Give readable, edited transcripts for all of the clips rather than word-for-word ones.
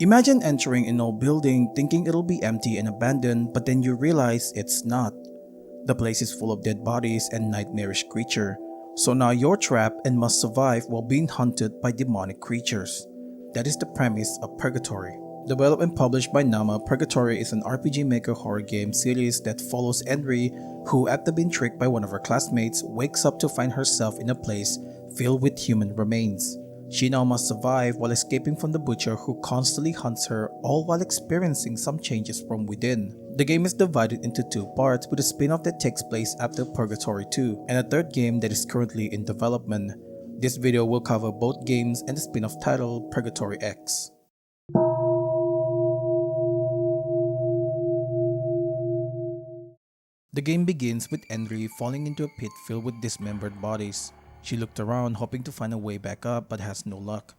Imagine entering an old building thinking it'll be empty and abandoned, but then you realize it's not. The place is full of dead bodies and nightmarish creature. So now you're trapped and must survive while being hunted by demonic creatures. That is the premise of Purgatory. Developed and published by Nama, Purgatory is an RPG Maker horror game series that follows Enri, who after being tricked by one of her classmates, wakes up to find herself in a place filled with human remains. She now must survive while escaping from the butcher who constantly hunts her, all while experiencing some changes from within. The game is divided into two parts, with a spin-off that takes place after Purgatory 2 and a third game that is currently in development. This video will cover both games and the spin-off titled Purgatory X. The game begins with Enri falling into a pit filled with dismembered bodies. She looked around hoping to find a way back up but has no luck.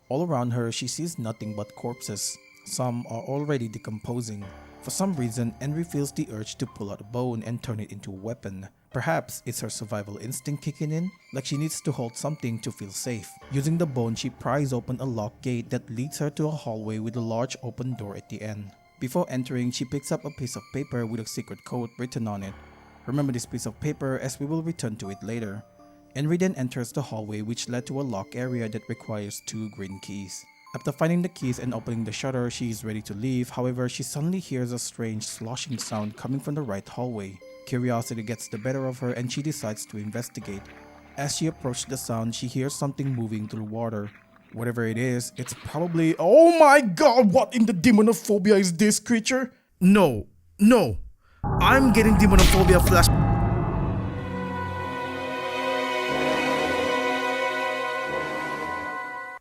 All around her she sees nothing but corpses. Some are already decomposing. For some reason, Enri feels the urge to pull out a bone and turn it into a weapon. Perhaps it's her survival instinct kicking in, like she needs to hold something to feel safe. Using the bone, she pries open a locked gate that leads her to a hallway with a large open door at the end. Before entering, she picks up a piece of paper with a secret code written on it. Remember this piece of paper as we will return to it later. Enri then enters the hallway which led to a locked area that requires 2 green keys. After finding the keys and opening the shutter, she is ready to leave. However, she suddenly hears a strange sloshing sound coming from the right hallway. Curiosity gets the better of her and she decides to investigate. As she approaches the sound, she hears something moving through water. Whatever it is, it's probably— Oh my god, what in the demonophobia is this creature? No, I'm getting demonophobia flash.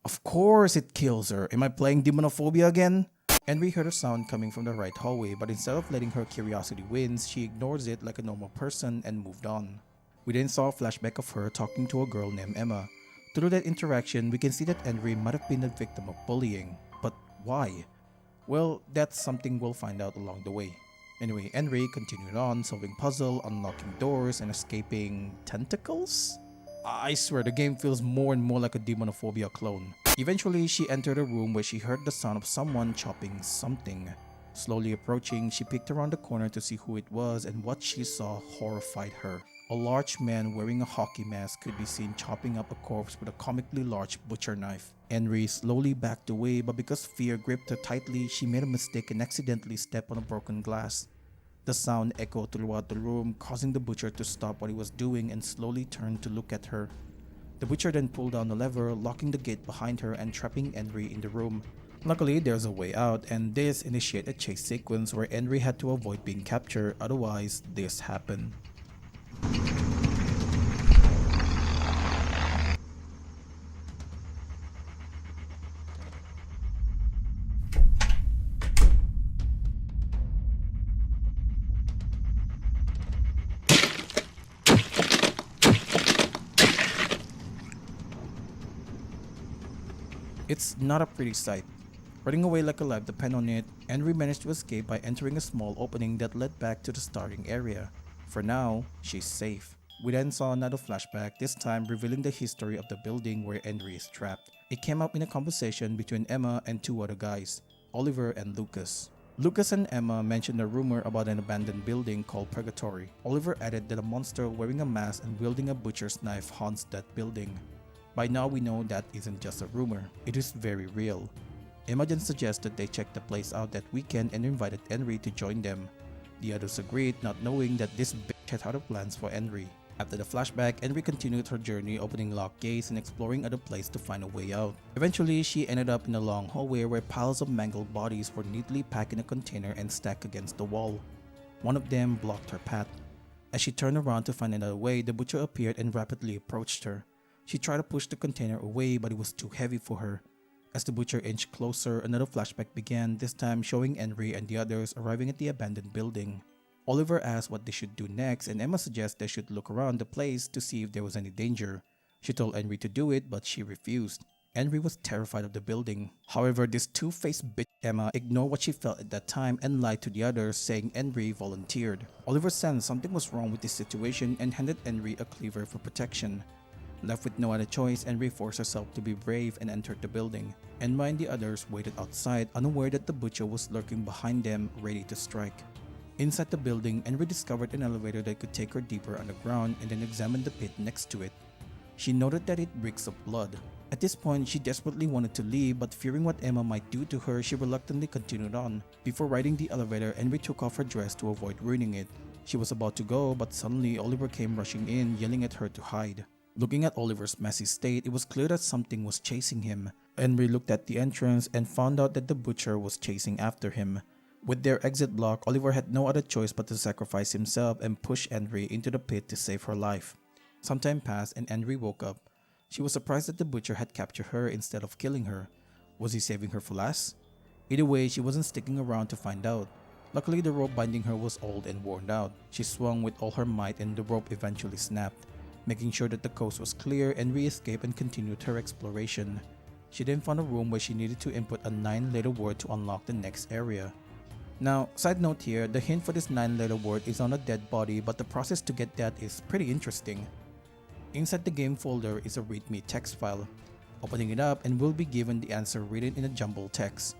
Of course it kills her. Am I playing demonophobia again? Enri heard a sound coming from the right hallway, but instead of letting her curiosity win, she ignores it like a normal person and moved on. We then saw a flashback of her talking to a girl named Emma. Through that interaction, we can see that Enri might have been a victim of bullying. But why? Well, that's something we'll find out along the way. Anyway, Enri continued on, solving puzzles, unlocking doors, and escaping tentacles? I swear, the game feels more and more like a demonophobia clone. Eventually, she entered a room where she heard the sound of someone chopping something. Slowly approaching, she peeked around the corner to see who it was, and what she saw horrified her. A large man wearing a hockey mask could be seen chopping up a corpse with a comically large butcher knife. Enri slowly backed away, but because fear gripped her tightly, she made a mistake and accidentally stepped on a broken glass. The sound echoed throughout the room, causing the butcher to stop what he was doing and slowly turn to look at her. The butcher then pulled down the lever, locking the gate behind her and trapping Enri in the room. Luckily, there's a way out, and this initiated a chase sequence where Enri had to avoid being captured, otherwise this happened. It's not a pretty sight. Running away like a life depend on it, Enri managed to escape by entering a small opening that led back to the starting area. For now, she's safe. We then saw another flashback, this time revealing the history of the building where Enri is trapped. It came up in a conversation between Emma and 2 other guys, Oliver and Lucas. Lucas and Emma mentioned a rumor about an abandoned building called Purgatory. Oliver added that a monster wearing a mask and wielding a butcher's knife haunts that building. By now we know that isn't just a rumor, it is very real. Emma then suggested they check the place out that weekend and invited Enri to join them. The others agreed, not knowing that this bitch had other plans for Enri. After the flashback, Enri continued her journey, opening locked gates and exploring other places to find a way out. Eventually, she ended up in a long hallway where piles of mangled bodies were neatly packed in a container and stacked against the wall. One of them blocked her path. As she turned around to find another way, the butcher appeared and rapidly approached her. She tried to push the container away, but it was too heavy for her. As the butcher inched closer, another flashback began, this time showing Enri and the others arriving at the abandoned building. Oliver asked what they should do next, and Emma suggests they should look around the place to see if there was any danger. She told Enri to do it, but she refused. Enri was terrified of the building. However, this two-faced bitch Emma ignored what she felt at that time and lied to the others, saying Enri volunteered. Oliver sensed something was wrong with this situation and handed Enri a cleaver for protection. Left with no other choice, Enri forced herself to be brave and entered the building. Enri and the others waited outside, unaware that the butcher was lurking behind them, ready to strike. Inside the building, Enri discovered an elevator that could take her deeper underground and then examined the pit next to it. She noted that it reeks of blood. At this point, she desperately wanted to leave, but fearing what Emma might do to her, she reluctantly continued on. Before riding the elevator, Enri took off her dress to avoid ruining it. She was about to go, but suddenly Oliver came rushing in, yelling at her to hide. Looking at Oliver's messy state, it was clear that something was chasing him. Enri looked at the entrance and found out that the butcher was chasing after him. With their exit block, Oliver had no other choice but to sacrifice himself and push Enri into the pit to save her life. Some time passed and Enri woke up. She was surprised that the butcher had captured her instead of killing her. Was he saving her for last? Either way, she wasn't sticking around to find out. Luckily, the rope binding her was old and worn out. She swung with all her might and the rope eventually snapped. Making sure that the coast was clear, Enri escaped and continued her exploration. She then found a room where she needed to input a 9-letter word to unlock the next area. Now, side note here, the hint for this 9-letter word is on a dead body, but the process to get that is pretty interesting. Inside the game folder is a readme text file. Opening it up and we'll be given the answer written in a jumbled text.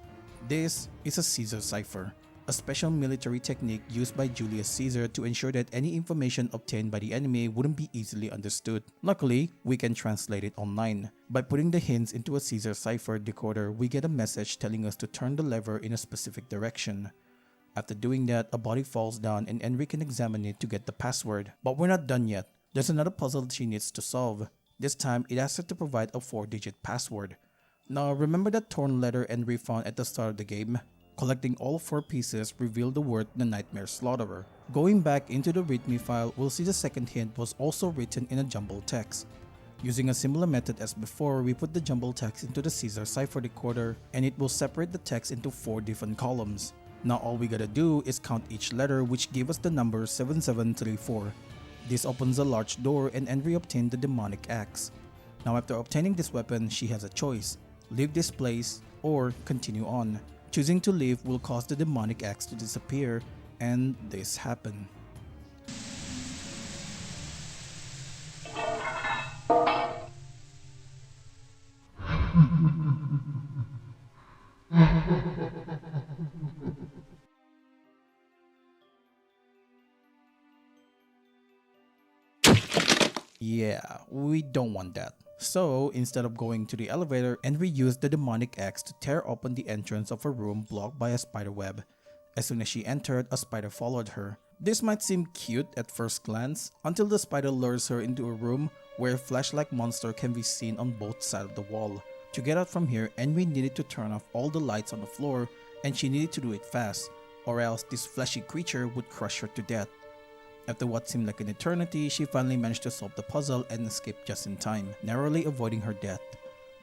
This is a Caesar cipher, a special military technique used by Julius Caesar to ensure that any information obtained by the enemy wouldn't be easily understood. Luckily, we can translate it online. By putting the hints into a Caesar cipher decoder, we get a message telling us to turn the lever in a specific direction. After doing that, a body falls down and Enri can examine it to get the password. But we're not done yet. There's another puzzle she needs to solve. This time, it asks her to provide a 4-digit password. Now, remember that torn letter Enri found at the start of the game? Collecting all 4 pieces revealed the word the Nightmare Slaughterer. Going back into the readme file, we'll see the second hint was also written in a jumbled text. Using a similar method as before, we put the jumbled text into the Caesar cipher decoder and it will separate the text into 4 different columns. Now all we gotta do is count each letter, which gave us the number 7734. This opens a large door and Enri obtained the demonic axe. Now after obtaining this weapon, she has a choice: leave this place or continue on. Choosing to leave will cause the demonic axe to disappear, and this happened. Yeah, we don't want that. So, instead of going to the elevator, Enri used the demonic axe to tear open the entrance of a room blocked by a spider web. As soon as she entered, a spider followed her. This might seem cute at first glance, until the spider lures her into a room where a flash-like monster can be seen on both sides of the wall. To get out from here, Enri needed to turn off all the lights on the floor, and she needed to do it fast, or else this fleshy creature would crush her to death. After what seemed like an eternity, she finally managed to solve the puzzle and escape just in time, narrowly avoiding her death.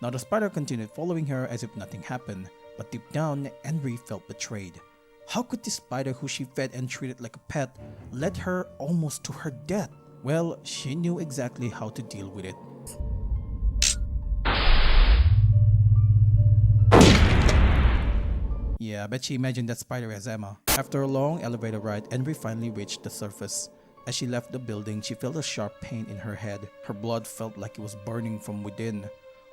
Now the spider continued following her as if nothing happened, but deep down, Enri felt betrayed. How could this spider who she fed and treated like a pet led her almost to her death? Well, she knew exactly how to deal with it. Yeah, I bet she imagined that spider as Emma. After a long elevator ride, Enri finally reached the surface. As she left the building, she felt a sharp pain in her head. Her blood felt like it was burning from within.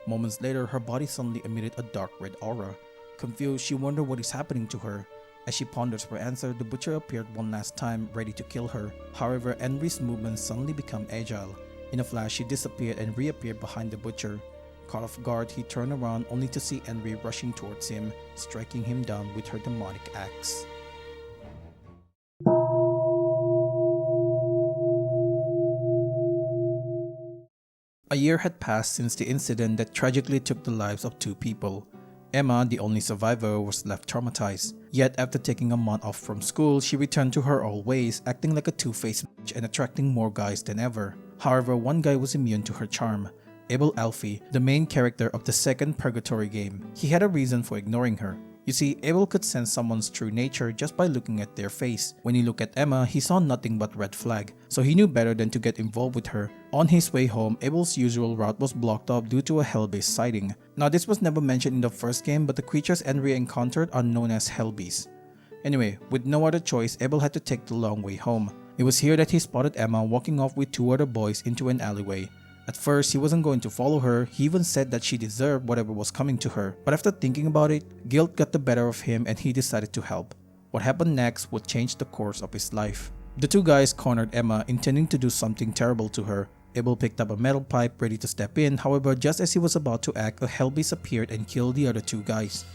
Moments later, her body suddenly emitted a dark red aura. Confused, she wondered what is happening to her. As she ponders for answer, the butcher appeared one last time, ready to kill her. However, Enri's movements suddenly became agile. In a flash, she disappeared and reappeared behind the butcher. Caught off guard, he turned around only to see Enri rushing towards him, striking him down with her demonic axe. A year had passed since the incident that tragically took the lives of 2 people. Emma, the only survivor, was left traumatized. Yet after taking a month off from school, she returned to her old ways, acting like a two-faced bitch and attracting more guys than ever. However, one guy was immune to her charm. Abel Alfie, the main character of the second Purgatory game. He had a reason for ignoring her. You see, Abel could sense someone's true nature just by looking at their face. When he looked at Emma, he saw nothing but red flag, so he knew better than to get involved with her. On his way home, Abel's usual route was blocked off due to a hell-beast sighting. Now this was never mentioned in the first game, but the creatures Enri encountered are known as hell-beasts. Anyway, with no other choice, Abel had to take the long way home. It was here that he spotted Emma walking off with 2 other boys into an alleyway. At first, he wasn't going to follow her. He even said that she deserved whatever was coming to her. But after thinking about it, guilt got the better of him and he decided to help. What happened next would change the course of his life. The two guys cornered Emma, intending to do something terrible to her. Abel picked up a metal pipe ready to step in. However, just as he was about to act, a hellbeast appeared and killed the other two guys.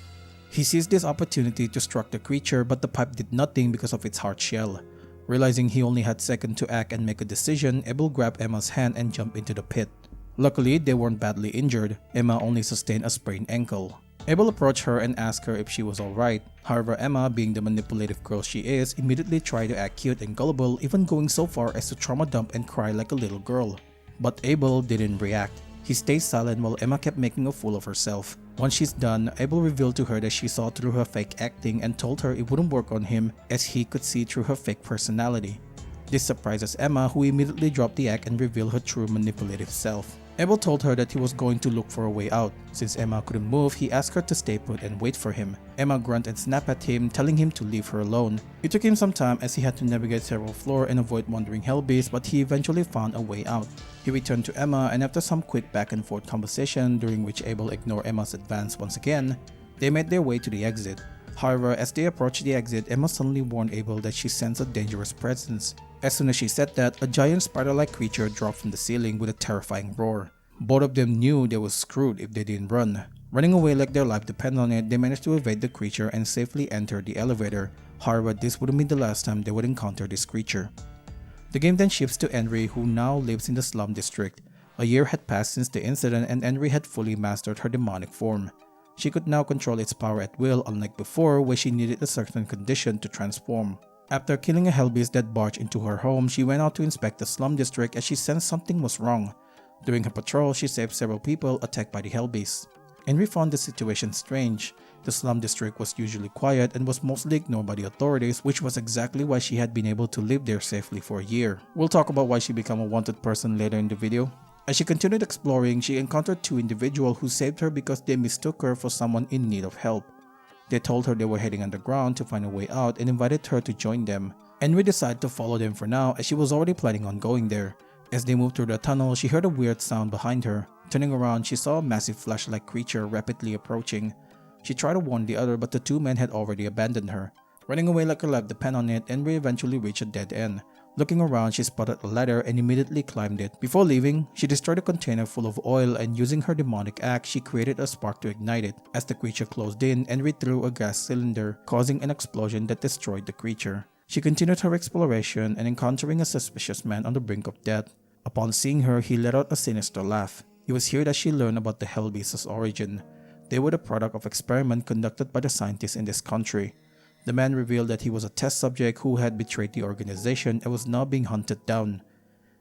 He seized this opportunity to struck the creature, but the pipe did nothing because of its hard shell. Realizing he only had seconds to act and make a decision, Abel grabbed Emma's hand and jumped into the pit. Luckily, they weren't badly injured. Emma only sustained a sprained ankle. Abel approached her and asked her if she was alright. However, Emma, being the manipulative girl she is, immediately tried to act cute and gullible, even going so far as to trauma dump and cry like a little girl. But Abel didn't react. He stayed silent while Emma kept making a fool of herself. Once she's done, Abel revealed to her that she saw through her fake acting and told her it wouldn't work on him as he could see through her fake personality. This surprises Emma, who immediately dropped the act and revealed her true manipulative self. Abel told her that he was going to look for a way out. Since Emma couldn't move, he asked her to stay put and wait for him. Emma grunted and snapped at him, telling him to leave her alone. It took him some time as he had to navigate several floors and avoid wandering hellbeasts, but he eventually found a way out. He returned to Emma, and after some quick back and forth conversation during which Abel ignored Emma's advance once again, they made their way to the exit. However, as they approached the exit, Emma suddenly warned Abel that she sensed a dangerous presence. As soon as she said that, a giant spider-like creature dropped from the ceiling with a terrifying roar. Both of them knew they were screwed if they didn't run. Running away like their life depended on it, they managed to evade the creature and safely enter the elevator. However, this wouldn't be the last time they would encounter this creature. The game then shifts to Enri, who now lives in the slum district. A year had passed since the incident and Enri had fully mastered her demonic form. She could now control its power at will, unlike before where she needed a certain condition to transform. After killing a hellbeast that barged into her home, she went out to inspect the slum district as she sensed something was wrong. During her patrol, she saved several people attacked by the hellbeasts. Enri found the situation strange. The slum district was usually quiet and was mostly ignored by the authorities, which was exactly why she had been able to live there safely for a year. We'll talk about why she became a wanted person later in the video. As she continued exploring, she encountered two individuals who saved her because they mistook her for someone in need of help. They told her they were heading underground to find a way out and invited her to join them. Enri decided to follow them for now as she was already planning on going there. As they moved through the tunnel, she heard a weird sound behind her. Turning around, she saw a massive flash-like creature rapidly approaching. She tried to warn the other, but the two men had already abandoned her. Running away like her life depended on it, Enri eventually reached a dead end. Looking around, she spotted a ladder and immediately climbed it. Before leaving, she destroyed a container full of oil and using her demonic axe, she created a spark to ignite it. As the creature closed in, Enri threw a gas cylinder, causing an explosion that destroyed the creature. She continued her exploration and encountering a suspicious man on the brink of death. Upon seeing her, he let out a sinister laugh. It was here that she learned about the hellbeast's origin. They were the product of experiments conducted by the scientists in this country. The man revealed that he was a test subject who had betrayed the organization and was now being hunted down.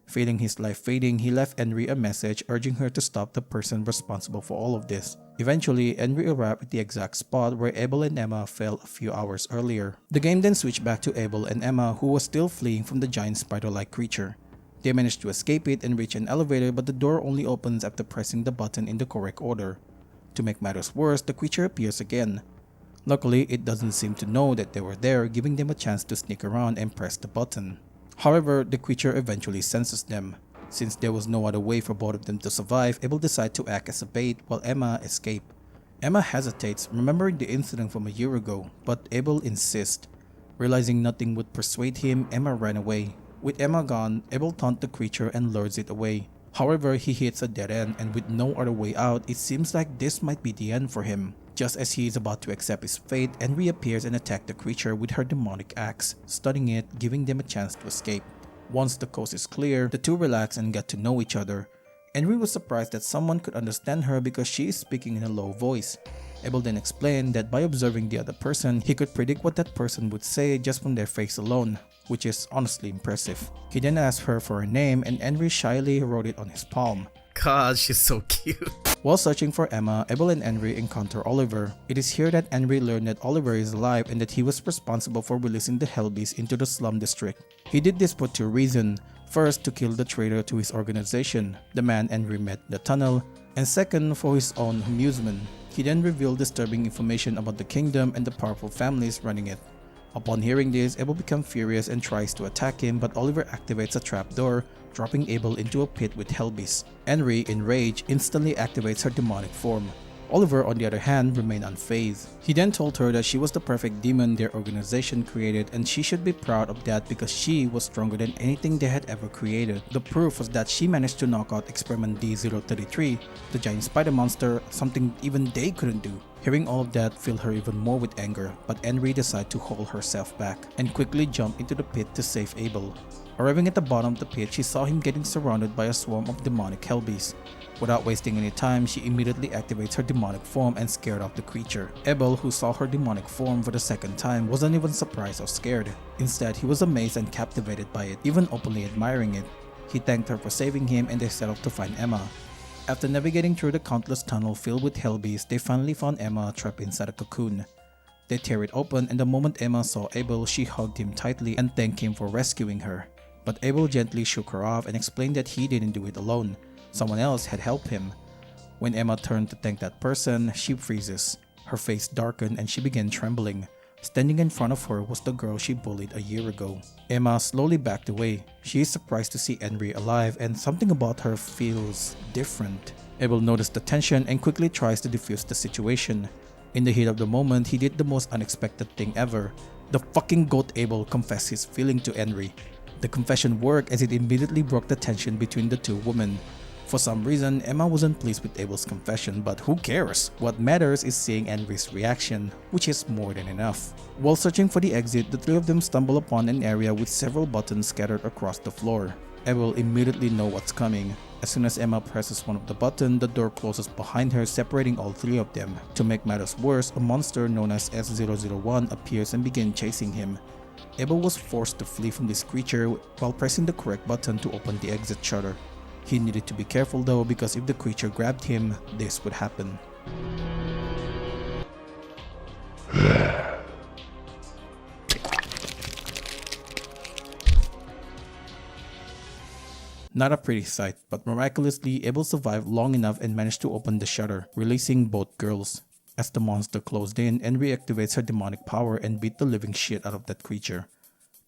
Feeling his life fading, he left Enri a message urging her to stop the person responsible for all of this. Eventually, Enri arrived at the exact spot where Abel and Emma fell a few hours earlier. The game then switched back to Abel and Emma, who was still fleeing from the giant spider-like creature. They managed to escape it and reach an elevator, but the door only opens after pressing the button in the correct order. To make matters worse, the creature appears again. Luckily, it doesn't seem to know that they were there, giving them a chance to sneak around and press the button. However, the creature eventually senses them. Since there was no other way for both of them to survive, Abel decides to act as a bait while Emma escapes. Emma hesitates, remembering the incident from a year ago, but Abel insists. Realizing nothing would persuade him, Emma ran away. With Emma gone, Abel taunts the creature and lures it away. However, he hits a dead end, and with no other way out, it seems like this might be the end for him. Just as he is about to accept his fate, Enri appears and attacks the creature with her demonic axe, stunning it, giving them a chance to escape. Once the coast is clear, the two relax and get to know each other. Enri was surprised that someone could understand her because she is speaking in a low voice. Abel then explained that by observing the other person, he could predict what that person would say just from their face alone, which is honestly impressive. He then asked her for her name and Enri shyly wrote it on his palm. God, she's so cute. While searching for Emma, Abel and Enri encounter Oliver. It is here that Enri learned that Oliver is alive and that he was responsible for releasing the hellbeast into the slum district. He did this for two reasons. First, to kill the traitor to his organization, the man Enri met in the tunnel, and second, for his own amusement. He then revealed disturbing information about the kingdom and the powerful families running it. Upon hearing this, Abel becomes furious and tries to attack him, but Oliver activates a trapdoor, dropping Abel into a pit with Hellbeast. Enri, enraged, instantly activates her demonic form. Oliver, on the other hand, remained unfazed. He then told her that she was the perfect demon their organization created and she should be proud of that because she was stronger than anything they had ever created. The proof was that she managed to knock out Experiment D033, the giant spider monster, something even they couldn't do. Hearing all of that filled her even more with anger, but Enri decided to hold herself back and quickly jump into the pit to save Abel. Arriving at the bottom of the pit, she saw him getting surrounded by a swarm of demonic Hellbeasts. Without wasting any time, she immediately activates her demonic form and scared off the creature. Abel, who saw her demonic form for the second time, wasn't even surprised or scared. Instead, he was amazed and captivated by it, even openly admiring it. He thanked her for saving him and they set off to find Emma. After navigating through the countless tunnel filled with Hellbeasts, they finally found Emma trapped inside a cocoon. They tear it open and the moment Emma saw Abel, she hugged him tightly and thanked him for rescuing her. But Abel gently shook her off and explained that he didn't do it alone. Someone else had helped him. When Emma turned to thank that person, she freezes. Her face darkened and she began trembling. Standing in front of her was the girl she bullied a year ago. Emma slowly backed away. She is surprised to see Enri alive and something about her feels different. Abel noticed the tension and quickly tries to defuse the situation. In the heat of the moment, he did the most unexpected thing ever. The fucking goat Abel confessed his feeling to Enri. The confession worked as it immediately broke the tension between the two women. For some reason, Emma wasn't pleased with Abel's confession, but who cares? What matters is seeing Enri's reaction, which is more than enough. While searching for the exit, the three of them stumble upon an area with several buttons scattered across the floor. Abel immediately knows what's coming. As soon as Emma presses one of the buttons, the door closes behind her, separating all three of them. To make matters worse, a monster known as S001 appears and begins chasing him. Abel was forced to flee from this creature while pressing the correct button to open the exit shutter. He needed to be careful though because if the creature grabbed him, this would happen. Not a pretty sight, but miraculously Abel survived long enough and managed to open the shutter, releasing both girls. As the monster closed in, Enri activates her demonic power and beat the living shit out of that creature.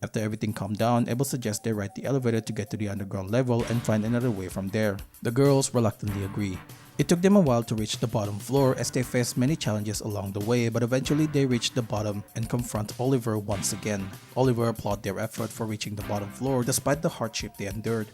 After everything calmed down, Abel suggests they ride the elevator to get to the underground level and find another way from there. The girls reluctantly agree. It took them a while to reach the bottom floor as they faced many challenges along the way, but eventually they reach the bottom and confront Oliver once again. Oliver applauded their effort for reaching the bottom floor despite the hardship they endured.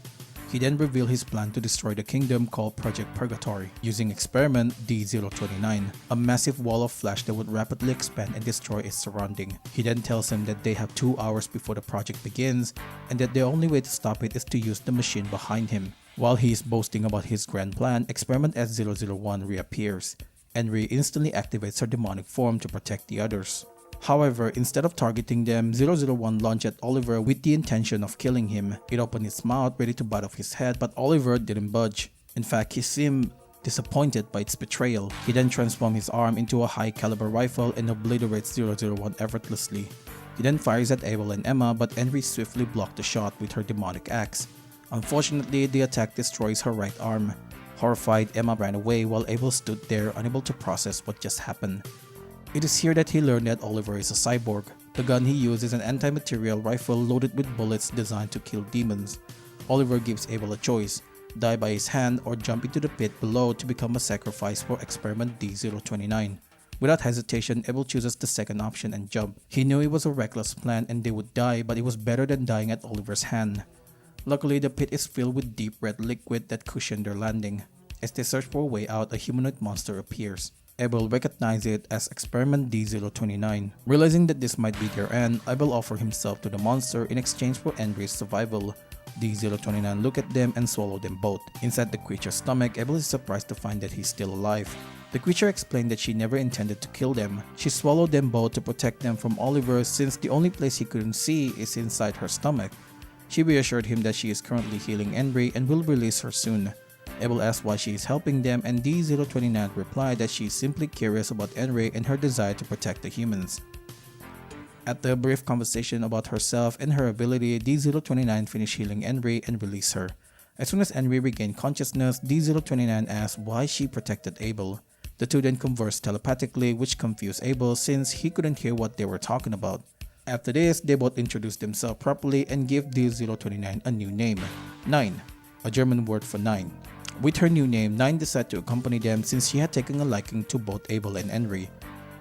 He then revealed his plan to destroy the kingdom called Project Purgatory using Experiment D029, a massive wall of flesh that would rapidly expand and destroy its surrounding. He then tells him that they have 2 hours before the project begins and that the only way to stop it is to use the machine behind him. While he is boasting about his grand plan, Experiment S001 reappears. Enri instantly activates her demonic form to protect the others. However, instead of targeting them, 001 launched at Oliver with the intention of killing him. It opened its mouth ready to bite off his head, but Oliver didn't budge. In fact, he seemed disappointed by its betrayal. He then transformed his arm into a high-caliber rifle and obliterates 001 effortlessly. He then fires at Abel and Emma, but Enri swiftly blocked the shot with her demonic axe. Unfortunately, the attack destroys her right arm. Horrified, Emma ran away while Abel stood there unable to process what just happened. It is here that he learned that Oliver is a cyborg. The gun he used is an anti-material rifle loaded with bullets designed to kill demons. Oliver gives Abel a choice: die by his hand or jump into the pit below to become a sacrifice for Experiment D029. Without hesitation, Abel chooses the second option and jump. He knew it was a reckless plan and they would die, but it was better than dying at Oliver's hand. Luckily, the pit is filled with deep red liquid that cushioned their landing. As they search for a way out, a humanoid monster appears. Abel recognized it as Experiment D029. Realizing that this might be their end, Abel offered himself to the monster in exchange for Enri's survival. D029 looked at them and swallowed them both. Inside the creature's stomach, Abel is surprised to find that he's still alive. The creature explained that she never intended to kill them. She swallowed them both to protect them from Oliver since the only place he couldn't see is inside her stomach. She reassured him that she is currently healing Enri and will release her soon. Abel asked why she is helping them and D029 replied that she is simply curious about Enri and her desire to protect the humans. After a brief conversation about herself and her ability, D029 finished healing Enri and released her. As soon as Enri regained consciousness, D029 asked why she protected Abel. The two then conversed telepathically, which confused Abel since he couldn't hear what they were talking about. After this, they both introduce themselves properly and give D029 a new name, 9, a German word for 9. With her new name, 9 decided to accompany them since she had taken a liking to both Abel and Enri.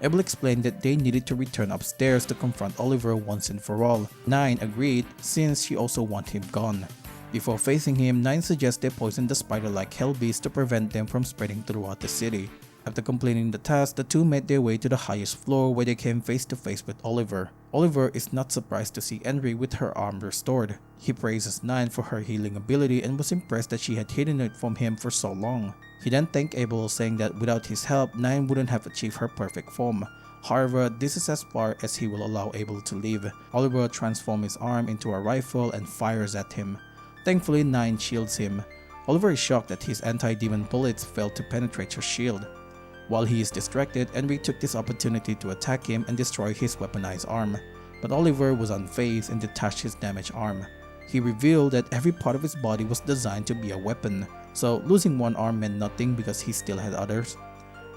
Abel explained that they needed to return upstairs to confront Oliver once and for all. 9 agreed since she also wanted him gone. Before facing him, 9 suggests they poison the spider-like hell beast to prevent them from spreading throughout the city. After completing the task, the two made their way to the highest floor where they came face to face with Oliver. Oliver is not surprised to see Enri with her arm restored. He praises 9 for her healing ability and was impressed that she had hidden it from him for so long. He then thanked Abel, saying that without his help, 9 wouldn't have achieved her perfect form. However, this is as far as he will allow Abel to leave. Oliver transforms his arm into a rifle and fires at him. Thankfully, 9 shields him. Oliver is shocked that his anti-demon bullets failed to penetrate her shield. While he is distracted, Enri took this opportunity to attack him and destroy his weaponized arm. But Oliver was unfazed and detached his damaged arm. He revealed that every part of his body was designed to be a weapon, so losing one arm meant nothing because he still had others.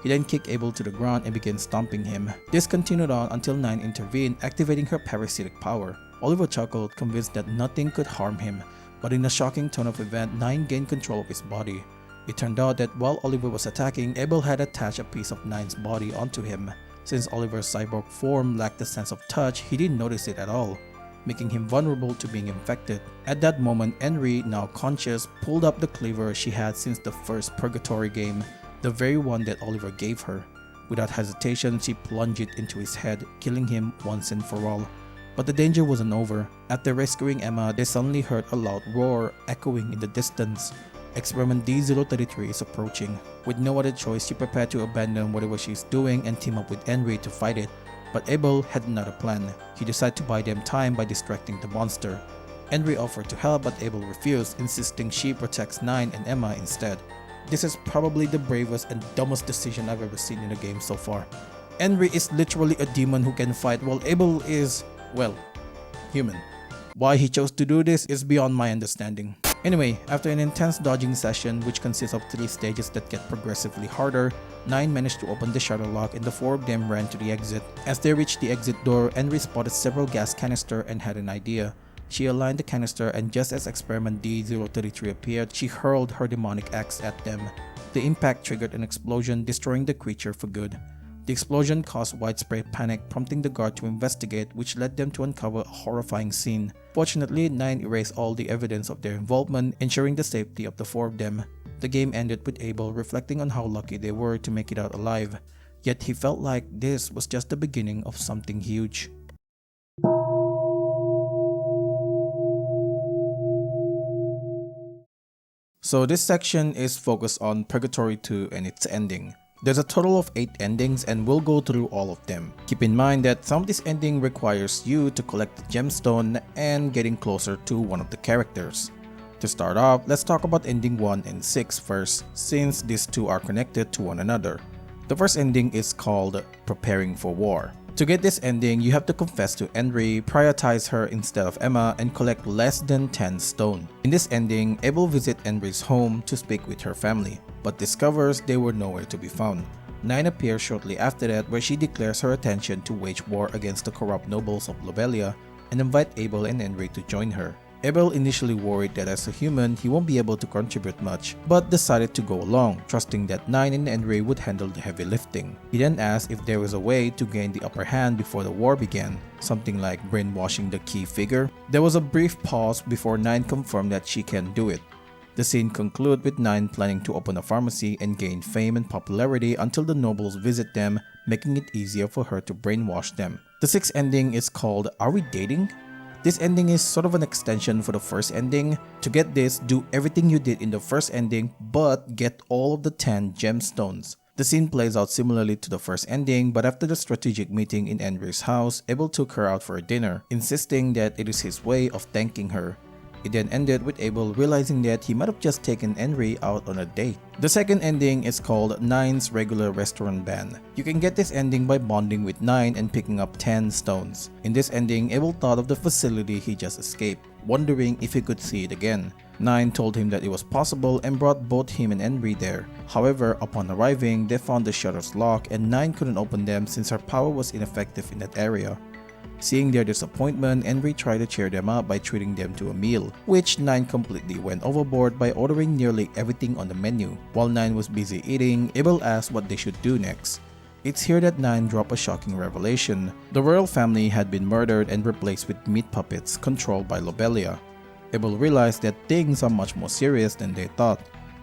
He then kicked Abel to the ground and began stomping him. This continued on until 9 intervened, activating her parasitic power. Oliver chuckled, convinced that nothing could harm him, but in a shocking turn of events, 9 gained control of his body. It turned out that while Oliver was attacking, Abel had attached a piece of 9's body onto him. Since Oliver's cyborg form lacked the sense of touch, he didn't notice it at all, making him vulnerable to being infected. At that moment, Enri, now conscious, pulled up the cleaver she had since the first Purgatory game, the very one that Oliver gave her. Without hesitation, she plunged it into his head, killing him once and for all. But the danger wasn't over. After rescuing Emma, they suddenly heard a loud roar echoing in the distance. Experiment D033 is approaching. With no other choice, she prepared to abandon whatever she's doing and team up with Enri to fight it. But Abel had another plan. He decided to buy them time by distracting the monster. Enri offered to help, but Abel refused, insisting she protects 9 and Emma instead. This is probably the bravest and dumbest decision I've ever seen in a game so far. Enri is literally a demon who can fight, while Abel is, well, human. Why he chose to do this is beyond my understanding. Anyway, after an intense dodging session which consists of 3 stages that get progressively harder, 9 managed to open the shutter lock and the 4 of them ran to the exit. As they reached the exit door, Enri spotted several gas canisters and had an idea. She aligned the canister, and just as experiment D033 appeared, she hurled her demonic axe at them. The impact triggered an explosion, destroying the creature for good. The explosion caused widespread panic, prompting the guard to investigate, which led them to uncover a horrifying scene. Fortunately, 9 erased all the evidence of their involvement, ensuring the safety of the 4 of them. The game ended with Abel reflecting on how lucky they were to make it out alive. Yet he felt like this was just the beginning of something huge. So this section is focused on Purgatory 2 and its ending. There's a total of 8 endings and we'll go through all of them. Keep in mind that some of this ending requires you to collect the gemstone and getting closer to one of the characters. To start off, let's talk about ending 1 and 6 first, since these two are connected to one another. The first ending is called Preparing for War. To get this ending, you have to confess to Enri, prioritize her instead of Emma, and collect less than 10 stone. In this ending, Abel visits Enri's home to speak with her family, but discovers they were nowhere to be found. 9 appears shortly after that, where she declares her intention to wage war against the corrupt nobles of Lobelia and invite Abel and Enri to join her. Abel initially worried that as a human, he won't be able to contribute much, but decided to go along, trusting that 9 and Enri would handle the heavy lifting. He then asked if there was a way to gain the upper hand before the war began, something like brainwashing the key figure. There was a brief pause before 9 confirmed that she can do it. The scene concludes with 9 planning to open a pharmacy and gain fame and popularity until the nobles visit them, making it easier for her to brainwash them. The sixth ending is called Are We Dating? This ending is sort of an extension for the first ending. To get this, do everything you did in the first ending, but get all of the 10 gemstones. The scene plays out similarly to the first ending, but after the strategic meeting in Enri's house, Abel took her out for a dinner, insisting that it is his way of thanking her. It then ended with Abel realizing that he might have just taken Enri out on a date. The second ending is called 9's Regular Restaurant Ban. You can get this ending by bonding with 9 and picking up 10 stones. In this ending, Abel thought of the facility he just escaped, wondering if he could see it again. 9 told him that it was possible and brought both him and Enri there. However, upon arriving, they found the shutters locked and 9 couldn't open them since her power was ineffective in that area. Seeing their disappointment, Enri tried to cheer them up by treating them to a meal, which 9 completely went overboard by ordering nearly everything on the menu. While 9 was busy eating, Abel asked what they should do next. It's here that 9 dropped a shocking revelation. The royal family had been murdered and replaced with meat puppets controlled by Lobelia. Abel realized that things are much more serious than they thought.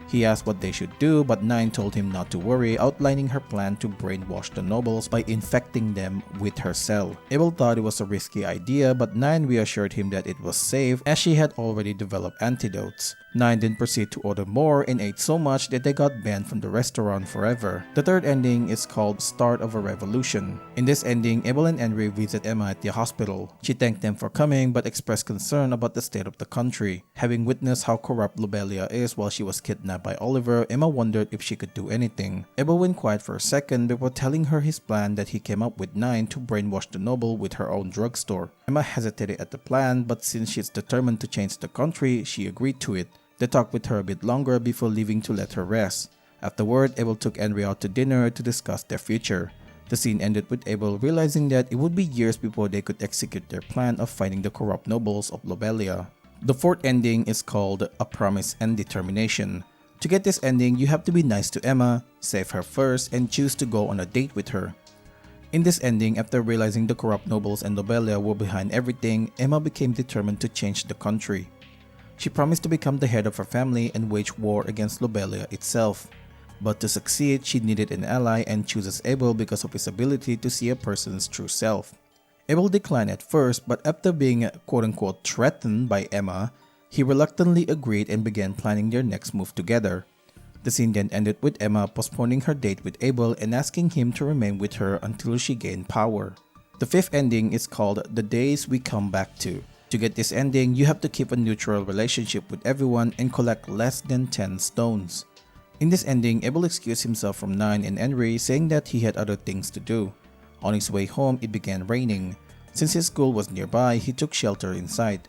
He asked what they should do, but 9 told him not to worry, outlining her plan to brainwash the nobles by infecting them with her cell. Abel thought it was a risky idea, but 9 reassured him that it was safe as she had already developed antidotes. 9 then proceeded to order more and ate so much that they got banned from the restaurant forever. The third ending is called Start of a Revolution. In this ending, Abel and Enri visit Emma at the hospital. She thanked them for coming but expressed concern about the state of the country. Having witnessed how corrupt Lobelia is while she was kidnapped by Oliver, Emma wondered if she could do anything. Abel went quiet for a second before telling her his plan that he came up with 9 to brainwash the noble with her own drugstore. Emma hesitated at the plan, but since she's determined to change the country, she agreed to it. They talked with her a bit longer before leaving to let her rest. Afterward, Abel took Enri out to dinner to discuss their future. The scene ended with Abel realizing that it would be years before they could execute their plan of fighting the corrupt nobles of Lobelia. The fourth ending is called A Promise and Determination. To get this ending, you have to be nice to Emma, save her first, and choose to go on a date with her. In this ending, after realizing the corrupt nobles and Lobelia were behind everything, Emma became determined to change the country. She promised to become the head of her family and wage war against Lobelia itself. But to succeed, she needed an ally and chooses Abel because of his ability to see a person's true self. Abel declined at first, but after being quote-unquote threatened by Emma, he reluctantly agreed and began planning their next move together. The scene then ended with Emma postponing her date with Abel and asking him to remain with her until she gained power. The fifth ending is called The Days We Come Back To. To get this ending, you have to keep a neutral relationship with everyone and collect less than 10 stones. In this ending, Abel excused himself from 9 and Enri, saying that he had other things to do. On his way home, it began raining. Since his school was nearby, he took shelter inside.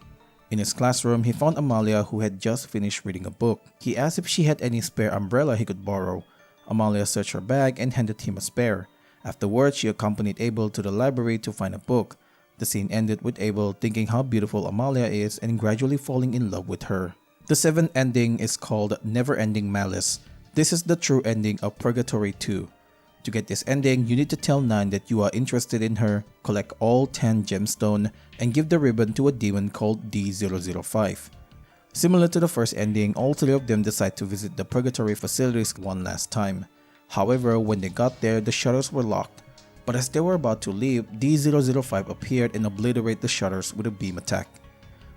In his classroom, he found Amalia, who had just finished reading a book. He asked if she had any spare umbrella he could borrow. Amalia searched her bag and handed him a spare. Afterwards, she accompanied Abel to the library to find a book. The scene ended with Abel thinking how beautiful Amalia is and gradually falling in love with her. The seventh ending is called Never Ending Malice. This is the true ending of Purgatory 2. To get this ending, you need to tell 9 that you are interested in her, collect all 10 gemstones, and give the ribbon to a demon called D005. Similar to the first ending, all 3 of them decide to visit the Purgatory facilities one last time. However, when they got there, the shutters were locked. But as they were about to leave, D005 appeared and obliterated the shutters with a beam attack.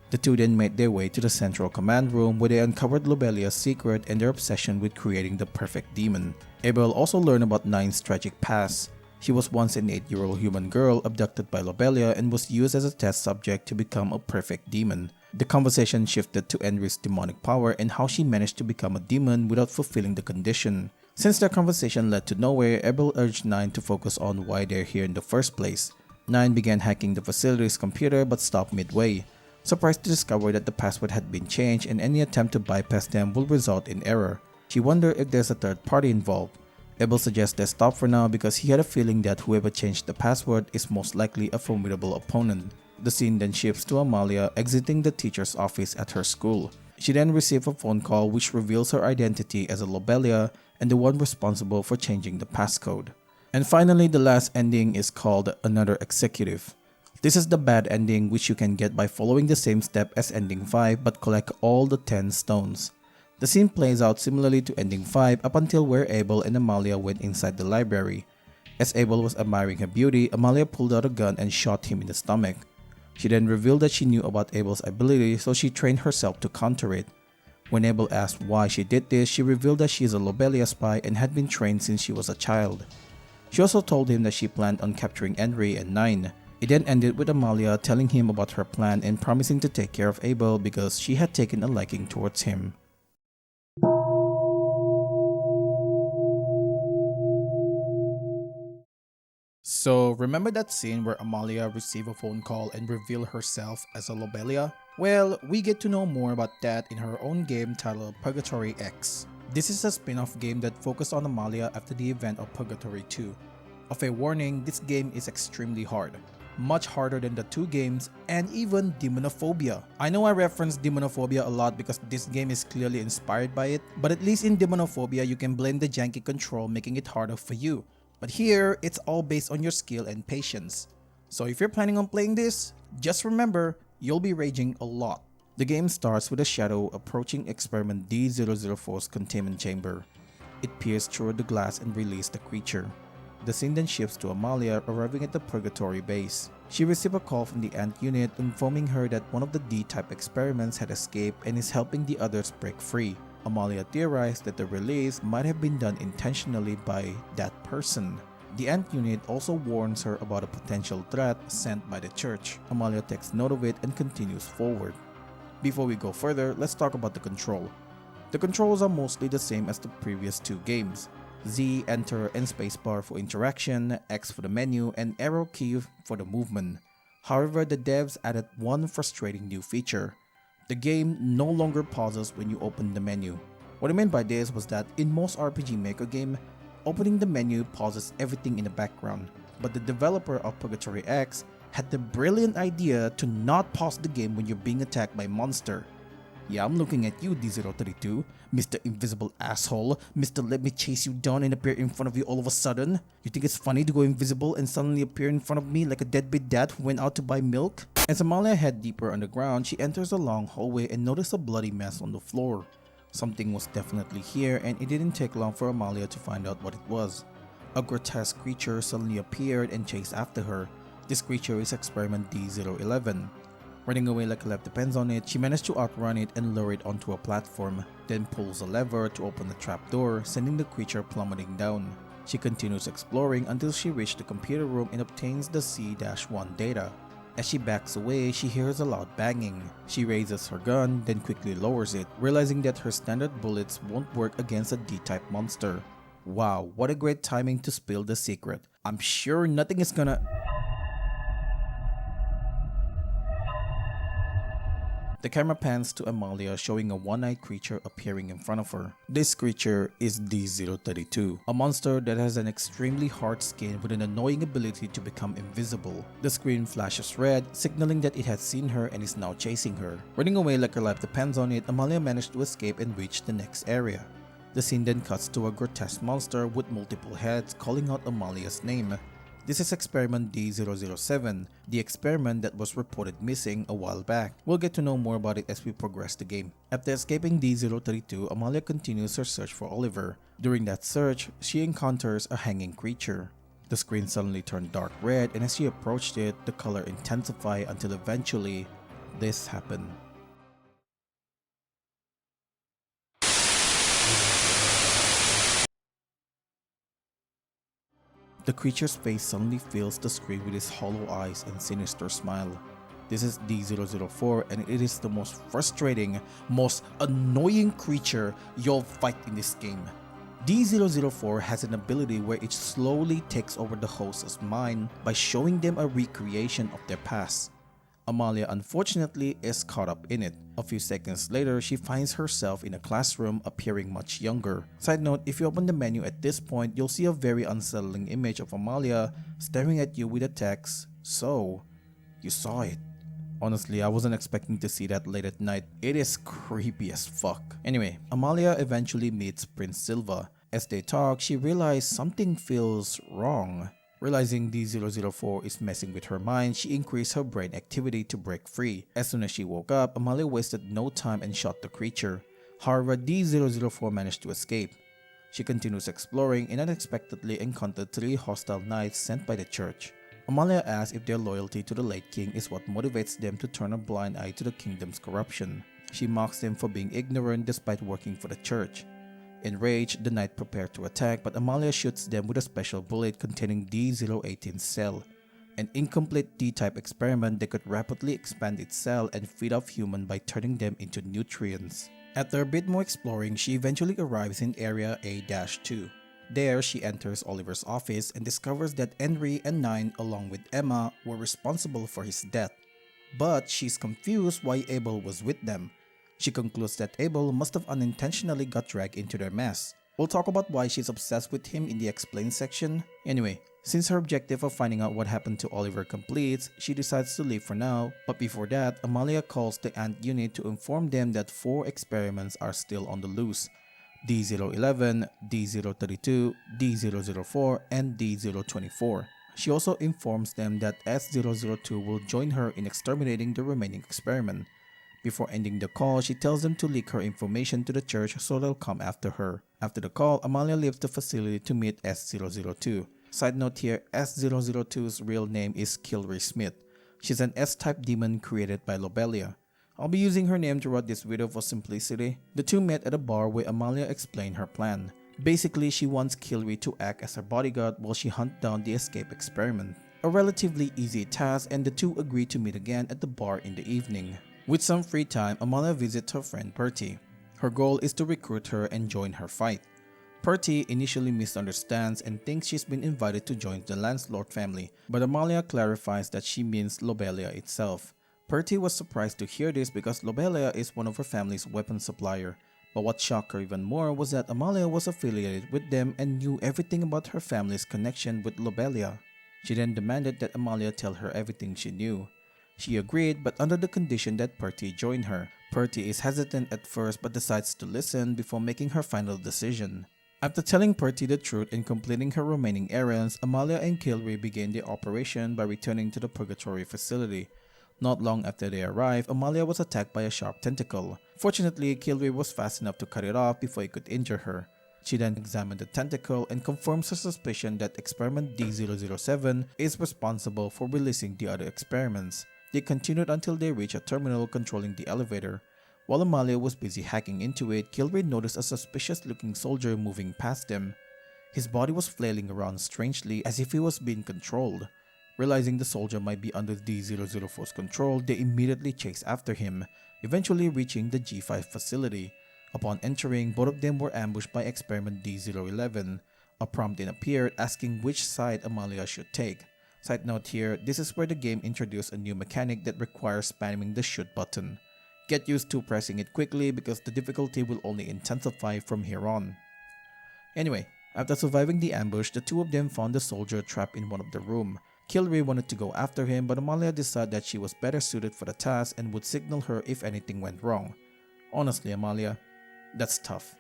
The two then made their way to the central command room where they uncovered Lobelia's secret and their obsession with creating the perfect demon. Abel also learned about 9's tragic past. She was once an 8-year-old human girl abducted by Lobelia and was used as a test subject to become a perfect demon. The conversation shifted to Enri's demonic power and how she managed to become a demon without fulfilling the condition. Since their conversation led to nowhere, Abel urged 9 to focus on why they're here in the first place. 9 began hacking the facility's computer but stopped midway, surprised to discover that the password had been changed and any attempt to bypass them will result in error. She wondered if there's a third party involved. Abel suggests they stop for now because he had a feeling that whoever changed the password is most likely a formidable opponent. The scene then shifts to Amalia exiting the teacher's office at her school. She then receives a phone call which reveals her identity as a Lobelia and the one responsible for changing the passcode. And finally, the last ending is called Another Executive. This is the bad ending which you can get by following the same step as ending 5 but collect all the 10 stones. The scene plays out similarly to ending 5 up until where Abel and Amalia went inside the library. As Abel was admiring her beauty, Amalia pulled out a gun and shot him in the stomach. She then revealed that she knew about Abel's ability, so she trained herself to counter it. When Abel asked why she did this, she revealed that she is a Lobelia spy and had been trained since she was a child. She also told him that she planned on capturing Enri and 9. It then ended with Amalia telling him about her plan and promising to take care of Abel because she had taken a liking towards him. So remember that scene where Amalia received a phone call and revealed herself as a Lobelia? Well, we get to know more about that in her own game titled Purgatory X. This is a spin-off game that focused on Amalia after the event of Purgatory 2. Of a warning, this game is extremely hard. much harder than the 2 games, and even Demonophobia. I know I reference Demonophobia a lot because this game is clearly inspired by it, but at least in Demonophobia you can blame the janky control making it harder for you. But here, it's all based on your skill and patience. So if you're planning on playing this, just remember, you'll be raging a lot. The game starts with a shadow approaching experiment D004's containment chamber. It peers through the glass and releases the creature. The scene then shifts to Amalia arriving at the Purgatory base. She received a call from the Ant unit informing her that one of the D-type experiments had escaped and is helping the others break free. Amalia theorized that the release might have been done intentionally by that person. The Ant unit also warns her about a potential threat sent by the church. Amalia takes note of it and continues forward. Before we go further, let's talk about the control. The controls are mostly the same as the previous 2 games. Z, enter, and spacebar for interaction, X for the menu, and arrow key for the movement. However, the devs added one frustrating new feature. The game no longer pauses when you open the menu. What I meant by this was that in most RPG Maker game, opening the menu pauses everything in the background, but the developer of Purgatory X had the brilliant idea to not pause the game when you're being attacked by monster. Yeah, I'm looking at you, D032, Mr. Invisible Asshole, Mr. Let me chase you down and appear in front of you all of a sudden. You think it's funny to go invisible and suddenly appear in front of me like a deadbeat dad who went out to buy milk? As Amalia heads deeper underground, she enters a long hallway and notices a bloody mess on the floor. Something was definitely here, and it didn't take long for Amalia to find out what it was. A grotesque creature suddenly appeared and chased after her. This creature is Experiment D011. Running away like a life depends on it, she managed to outrun it and lure it onto a platform, then pulls a lever to open the trapdoor, sending the creature plummeting down. She continues exploring until she reaches the computer room and obtains the C-1 data. As she backs away, she hears a loud banging. She raises her gun, then quickly lowers it, realizing that her standard bullets won't work against a D-type monster. Wow, what a great timing to spill the secret. I'm sure nothing is gonna... The camera pans to Amalia showing a one-eyed creature appearing in front of her. This creature is D032, a monster that has an extremely hard skin with an annoying ability to become invisible. The screen flashes red, signaling that it has seen her and is now chasing her. Running away like her life depends on it, Amalia managed to escape and reach the next area. The scene then cuts to a grotesque monster with multiple heads calling out Amalia's name. This is Experiment D007, the experiment that was reported missing a while back. We'll get to know more about it as we progress the game. After escaping D032, Amalia continues her search for Oliver. During that search, she encounters a hanging creature. The screen suddenly turned dark red, and as she approached it, the color intensified until eventually, this happened. The creature's face suddenly fills the screen with his hollow eyes and sinister smile. This is D004, and it is the most frustrating, most annoying creature you'll fight in this game. D004 has an ability where it slowly takes over the host's mind by showing them a recreation of their past. Amalia unfortunately is caught up in it. A few seconds later, she finds herself in a classroom appearing much younger. Side note, if you open the menu at this point, you'll see a very unsettling image of Amalia staring at you with a text, "So, you saw it." Honestly, I wasn't expecting to see that late at night. It is creepy as fuck. Anyway, Amalia eventually meets Prince Silva. As they talk, she realizes something feels wrong. Realizing D004 is messing with her mind, she increased her brain activity to break free. As soon as she woke up, Amalia wasted no time and shot the creature. However, D004 managed to escape. She continues exploring and unexpectedly encountered 3 hostile knights sent by the church. Amalia asks if their loyalty to the late king is what motivates them to turn a blind eye to the kingdom's corruption. She mocks them for being ignorant despite working for the church. Enraged, the knight prepared to attack, but Amalia shoots them with a special bullet containing D018's cell, an incomplete D-type experiment that could rapidly expand its cell and feed off humans by turning them into nutrients. After a bit more exploring, she eventually arrives in Area A-2. There, she enters Oliver's office and discovers that Enri and Nine, along with Emma, were responsible for his death. But she's confused why Abel was with them. She concludes that Abel must have unintentionally got dragged into their mess. We'll talk about why she's obsessed with him in the explain section. Anyway, Since her objective of finding out what happened to Oliver completes, she decides to leave for now, but before that, Amalia calls the Ant unit to inform them that 4 experiments are still on the loose: D011, D032, D004, and D024. She also informs them that S002 will join her in exterminating the remaining experiment. Before ending the call, she tells them to leak her information to the church so they'll come after her. After the call, Amalia leaves the facility to meet S002. Side note here, S002's real name is Kilry Smith. She's an S-type demon created by Lobelia. I'll be using her name throughout this video for simplicity. The two met at a bar where Amalia explained her plan. Basically, she wants Kilry to act as her bodyguard while she hunts down the escape experiment. A relatively easy task, and the two agree to meet again at the bar in the evening. With some free time, Amalia visits her friend Perty. Her goal is to recruit her and join her fight. Perty initially misunderstands and thinks she's been invited to join the Lancelot family, but Amalia clarifies that she means Lobelia itself. Perty was surprised to hear this because Lobelia is one of her family's weapon supplier, but what shocked her even more was that Amalia was affiliated with them and knew everything about her family's connection with Lobelia. She then demanded that Amalia tell her everything she knew. She agreed, but under the condition that Perty join her. Perty is hesitant at first but decides to listen before making her final decision. After telling Perty the truth and completing her remaining errands, Amalia and Kilry begin their operation by returning to the Purgatory facility. Not long after they arrive, Amalia was attacked by a sharp tentacle. Fortunately, Kilry was fast enough to cut it off before it could injure her. She then examined the tentacle and confirms her suspicion that experiment D007 is responsible for releasing the other experiments. They continued until they reached a terminal controlling the elevator. While Amalia was busy hacking into it, Kilry noticed a suspicious-looking soldier moving past them. His body was flailing around strangely as if he was being controlled. Realizing the soldier might be under D004's control, they immediately chased after him, eventually reaching the G5 facility. Upon entering, both of them were ambushed by experiment D011. A prompt then appeared asking which side Amalia should take. Side note here, this is where the game introduced a new mechanic that requires spamming the shoot button. Get used to pressing it quickly because the difficulty will only intensify from here on. Anyway, after surviving the ambush, the two of them found the soldier trapped in one of the rooms. Kilry wanted to go after him, but Amalia decided that she was better suited for the task and would signal her if anything went wrong. Honestly, Amalia, that's tough.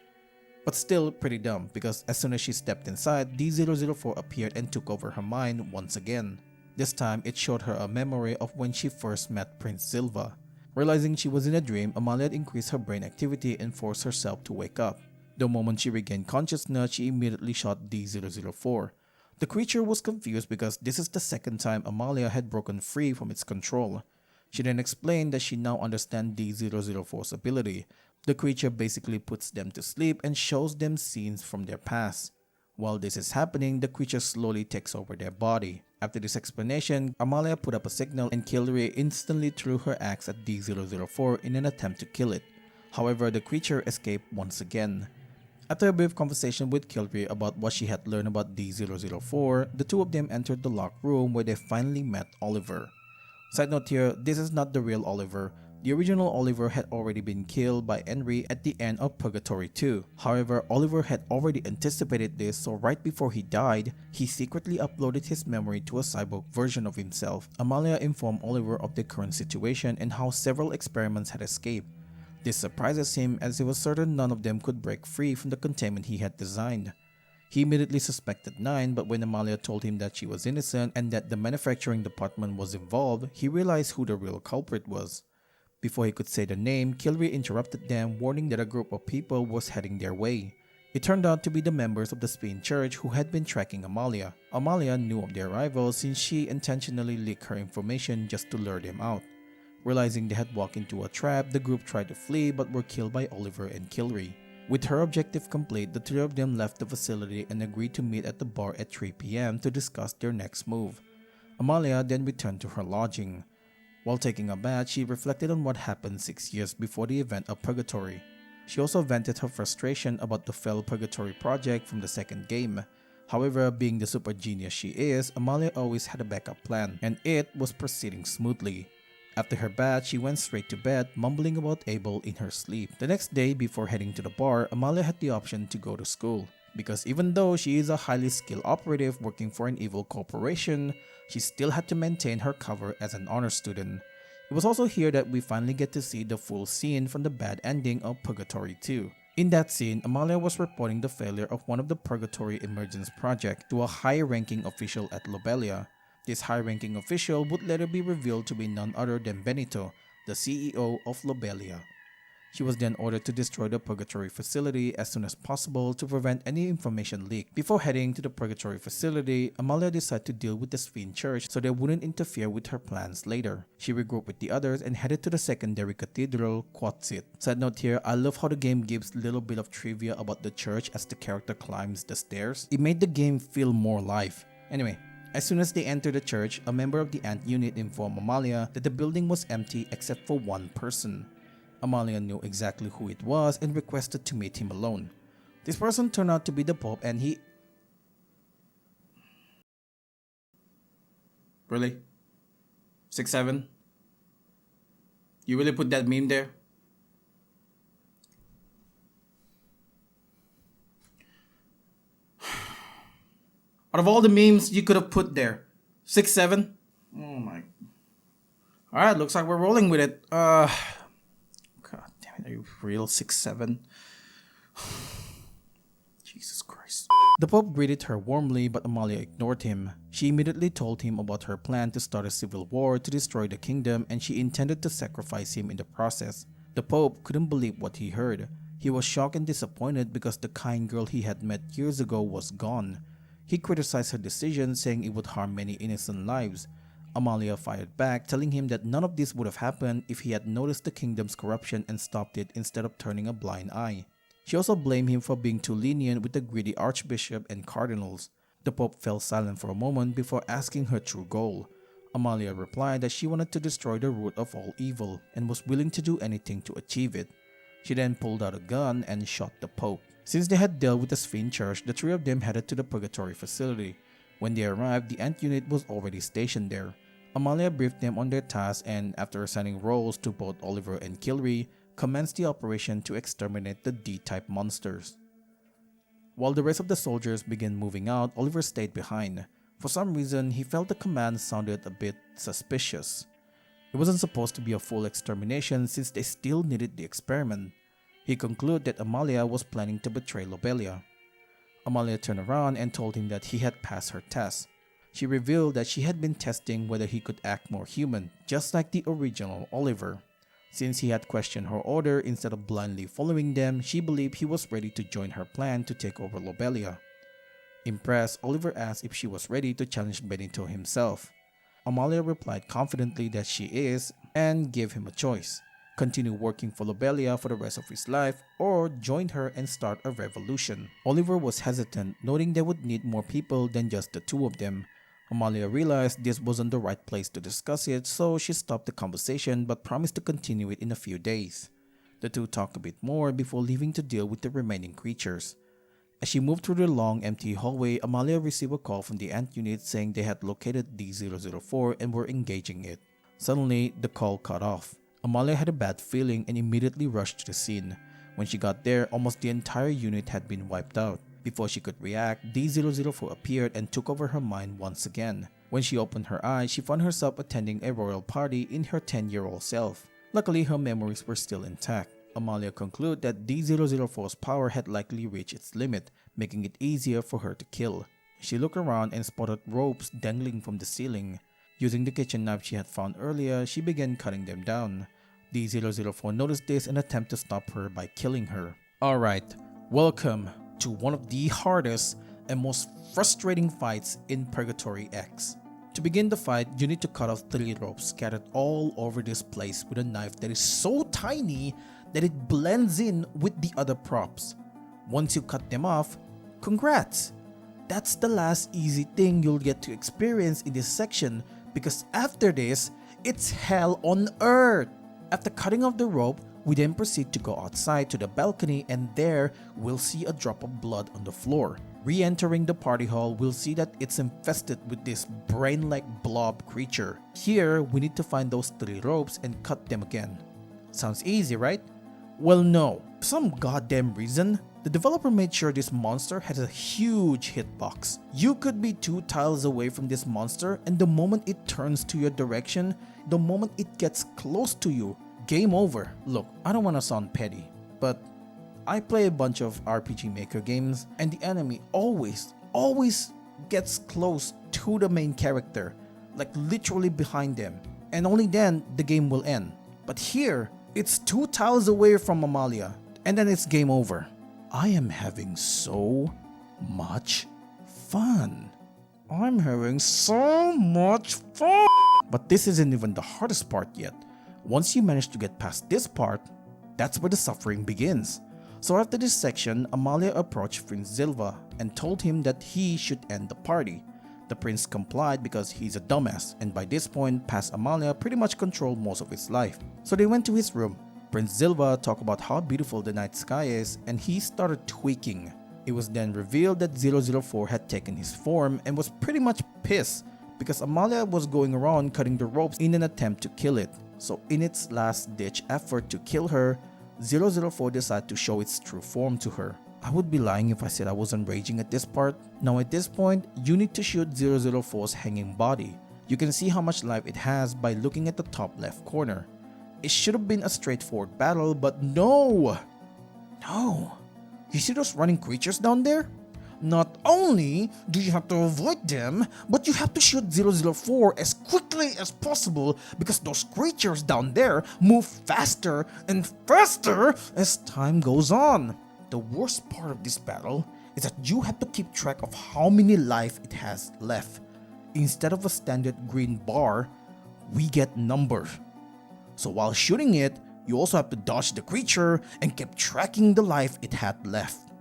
But still pretty dumb because as soon as she stepped inside, D004 appeared and took over her mind once again. This time, it showed her a memory of when she first met Prince Silva. Realizing she was in a dream, Amalia increased her brain activity and forced herself to wake up. The moment she regained consciousness, she immediately shot D004. The creature was confused because this is the second time Amalia had broken free from its control. She then explained that she now understands D004's ability. The creature basically puts them to sleep and shows them scenes from their past. While this is happening, the creature slowly takes over their body. After this explanation, Amalia put up a signal and Kilry instantly threw her axe at D004 in an attempt to kill it. However, the creature escaped once again. After a brief conversation with Kilry about what she had learned about D004, the two of them entered the locked room where they finally met Oliver. Side note here, this is not the real Oliver. The original Oliver had already been killed by Enri at the end of Purgatory 2. However, Oliver had already anticipated this, so right before he died, he secretly uploaded his memory to a cyborg version of himself. Amalia informed Oliver of the current situation and how several experiments had escaped. This surprises him as he was certain none of them could break free from the containment he had designed. He immediately suspected 9, but when Amalia told him that she was innocent and that the manufacturing department was involved, he realized who the real culprit was. Before he could say the name, Kilry interrupted them, warning that a group of people was heading their way. It turned out to be the members of the Spin Church who had been tracking Amalia. Amalia knew of their arrival since she intentionally leaked her information just to lure them out. Realizing they had walked into a trap, the group tried to flee but were killed by Oliver and Kilry. With her objective complete, the three of them left the facility and agreed to meet at the bar at 3 PM to discuss their next move. Amalia then returned to her lodging. While taking a bath, she reflected on what happened 6 years before the event of Purgatory. She also vented her frustration about the failed Purgatory project from the second game. However, being the super genius she is, Amalia always had a backup plan, and it was proceeding smoothly. After her bath, she went straight to bed, mumbling about Abel in her sleep. The next day, before heading to the bar, Amalia had the option to go to school. because even though she is a highly skilled operative working for an evil corporation, she still had to maintain her cover as an honor student. It was also here that we finally get to see the full scene from the bad ending of Purgatory 2. In that scene, Amalia was reporting the failure of one of the Purgatory Emergence project to a high-ranking official at Lobelia. This high-ranking official would later be revealed to be none other than Benito, the CEO of Lobelia. She was then ordered to destroy the Purgatory facility as soon as possible to prevent any information leak. Before heading to the Purgatory facility, Amalia decided to deal with the Sphinx Church so they wouldn't interfere with her plans later. She regrouped with the others and headed to the secondary cathedral, Quatzit. Side note here, I love how the game gives a little bit of trivia about the church as the character climbs the stairs. It made the game feel more live. Anyway, as soon as they entered the church, a member of the ant unit informed Amalia that the building was empty except for one person. Amalia knew exactly who it was and requested to meet him alone. This person turned out to be the Pope and he... Really? 6'7"? You really put that meme there? Out of all the memes you could have put there, 6'7"? Oh my... Alright, looks like we're rolling with it. God damn it, are you real 6'7"? Jesus Christ. The Pope greeted her warmly, but Amalia ignored him. She immediately told him about her plan to start a civil war to destroy the kingdom, and she intended to sacrifice him in the process. The Pope couldn't believe what he heard. He was shocked and disappointed because the kind girl he had met years ago was gone. He criticized her decision, saying it would harm many innocent lives. Amalia fired back, telling him that none of this would have happened if he had noticed the kingdom's corruption and stopped it instead of turning a blind eye. She also blamed him for being too lenient with the greedy archbishop and cardinals. The Pope fell silent for a moment before asking her true goal. Amalia replied that she wanted to destroy the root of all evil and was willing to do anything to achieve it. She then pulled out a gun and shot the Pope. Since they had dealt with the Sphinx Church, the three of them headed to the Purgatory facility. When they arrived, the ant unit was already stationed there. Amalia briefed them on their task and, after assigning roles to both Oliver and Kilry, commenced the operation to exterminate the D-type monsters. While the rest of the soldiers began moving out, Oliver stayed behind. For some reason, he felt the command sounded a bit suspicious. It wasn't supposed to be a full extermination since they still needed the experiment. He concluded that Amalia was planning to betray Lobelia. Amalia turned around and told him that he had passed her test. She revealed that she had been testing whether he could act more human, just like the original Oliver. Since he had questioned her order instead of blindly following them, she believed he was ready to join her plan to take over Lobelia. Impressed, Oliver asked if she was ready to challenge Benito himself. Amalia replied confidently that she is, and gave him a choice: continue working for Lobelia for the rest of his life, or join her and start a revolution. Oliver was hesitant, noting they would need more people than just the two of them. Amalia realized this wasn't the right place to discuss it, so she stopped the conversation but promised to continue it in a few days. The two talked a bit more before leaving to deal with the remaining creatures. As she moved through the long, empty hallway, Amalia received a call from the ant unit saying they had located D-004 and were engaging it. Suddenly, the call cut off. Amalia had a bad feeling and immediately rushed to the scene. When she got there, almost the entire unit had been wiped out. Before she could react, D-004 appeared and took over her mind once again. When she opened her eyes, she found herself attending a royal party in her 10-year-old self. Luckily, her memories were still intact. Amalia concluded that D-004's power had likely reached its limit, making it easier for her to kill. She looked around and spotted ropes dangling from the ceiling. Using the kitchen knife she had found earlier, she began cutting them down. D-004 noticed this and attempted to stop her by killing her. Alright, welcome to one of the hardest and most frustrating fights in Purgatory X. To begin the fight, you need to cut off 3 ropes scattered all over this place with a knife that is so tiny that it blends in with the other props. Once you cut them off, congrats! That's the last easy thing you'll get to experience in this section, because after this, it's hell on earth! After cutting off the rope, we then proceed to go outside to the balcony, and there we'll see a drop of blood on the floor. Re-entering the party hall, we'll see that it's infested with this brain-like blob creature. Here, we need to find those 3 ropes and cut them again. Sounds easy, right? Well, no. For some goddamn reason, The developer made sure this monster had a huge hitbox. You could be 2 tiles away from this monster, and the moment it turns to your direction, the moment it gets close to you, game over. Look, I don't want to sound petty, but I play a bunch of RPG Maker games, and the enemy always gets close to the main character, like literally behind them, and only then the game will end. But here, it's 2 tiles away from Amalia, and then it's game over. I am having so much fun. I'm having so much fun. But this isn't even the hardest part yet. Once you manage to get past this part, that's where the suffering begins. So after this section, Amalia approached Prince Zilva and told him that he should end the party. The prince complied because he's a dumbass, and by this point, past Amalia pretty much controlled most of his life. So they went to his room. Prince Zilva talked about how beautiful the night sky is, and he started tweaking. It was then revealed that 004 had taken his form and was pretty much pissed because Amalia was going around cutting the ropes in an attempt to kill it. So in its last-ditch effort to kill her, 004 decided to show its true form to her. I would be lying if I said I wasn't raging at this part. Now at this point, you need to shoot 004's hanging body. You can see how much life it has by looking at the top left corner. It should have been a straightforward battle, but no! No! You see those running creatures down there? Not only do you have to avoid them, but you have to shoot 004 as quickly as possible because those creatures down there move faster and faster as time goes on. The worst part of this battle is that you have to keep track of how many life it has left. Instead of a standard green bar, we get numbers. So while shooting it, you also have to dodge the creature and keep tracking the life it had left,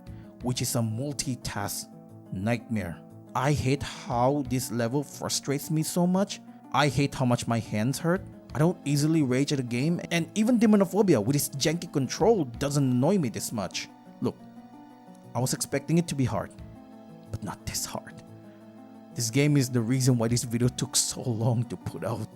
which is a multitask nightmare. I hate how this level frustrates me so much. I hate how much my hands hurt. I don't easily rage at a game, and even Demonophobia with its janky control doesn't annoy me this much. Look, I was expecting it to be hard, but not this hard. This game is the reason why this video took so long to put out.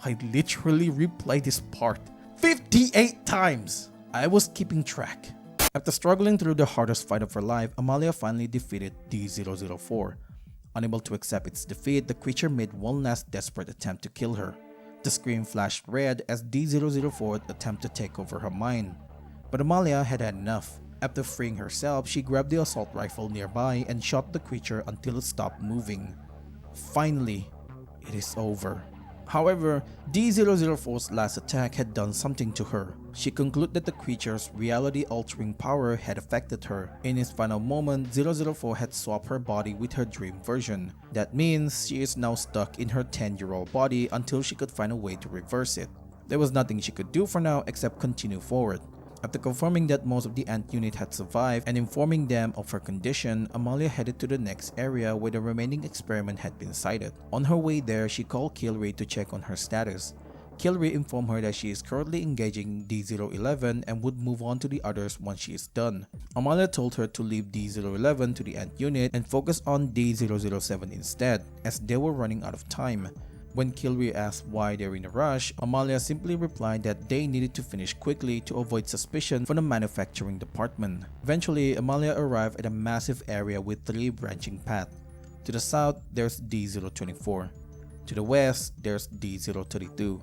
I literally replayed this part 58 times. I was keeping track. After struggling through the hardest fight of her life, Amalia finally defeated D004. Unable to accept its defeat, the creature made one last desperate attempt to kill her. The screen flashed red as D004 attempted to take over her mind. But Amalia had had enough. After freeing herself, she grabbed the assault rifle nearby and shot the creature until it stopped moving. Finally, it is over. However, D004's last attack had done something to her. She concluded that the creature's reality-altering power had affected her. In his final moment, 004 had swapped her body with her dream version. That means she is now stuck in her 10-year-old body until she could find a way to reverse it. There was nothing she could do for now except continue forward. After confirming that most of the ant unit had survived and informing them of her condition, Amalia headed to the next area where the remaining experiment had been sited. On her way there, she called Kilri to check on her status. Kilri informed her that she is currently engaging D011 and would move on to the others once she is done. Amalia told her to leave D011 to the ant unit and focus on D007 instead, as they were running out of time. When Kilri asked why they're in a rush, Amalia simply replied that they needed to finish quickly to avoid suspicion from the manufacturing department. Eventually, Amalia arrived at a massive area with 3 branching paths. To the south, there's D024. To the west, there's D032.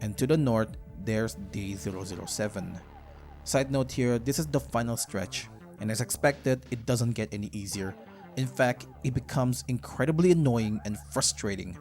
And to the north, there's D007. Side note here, this is the final stretch, and as expected, it doesn't get any easier. In fact, it becomes incredibly annoying and frustrating.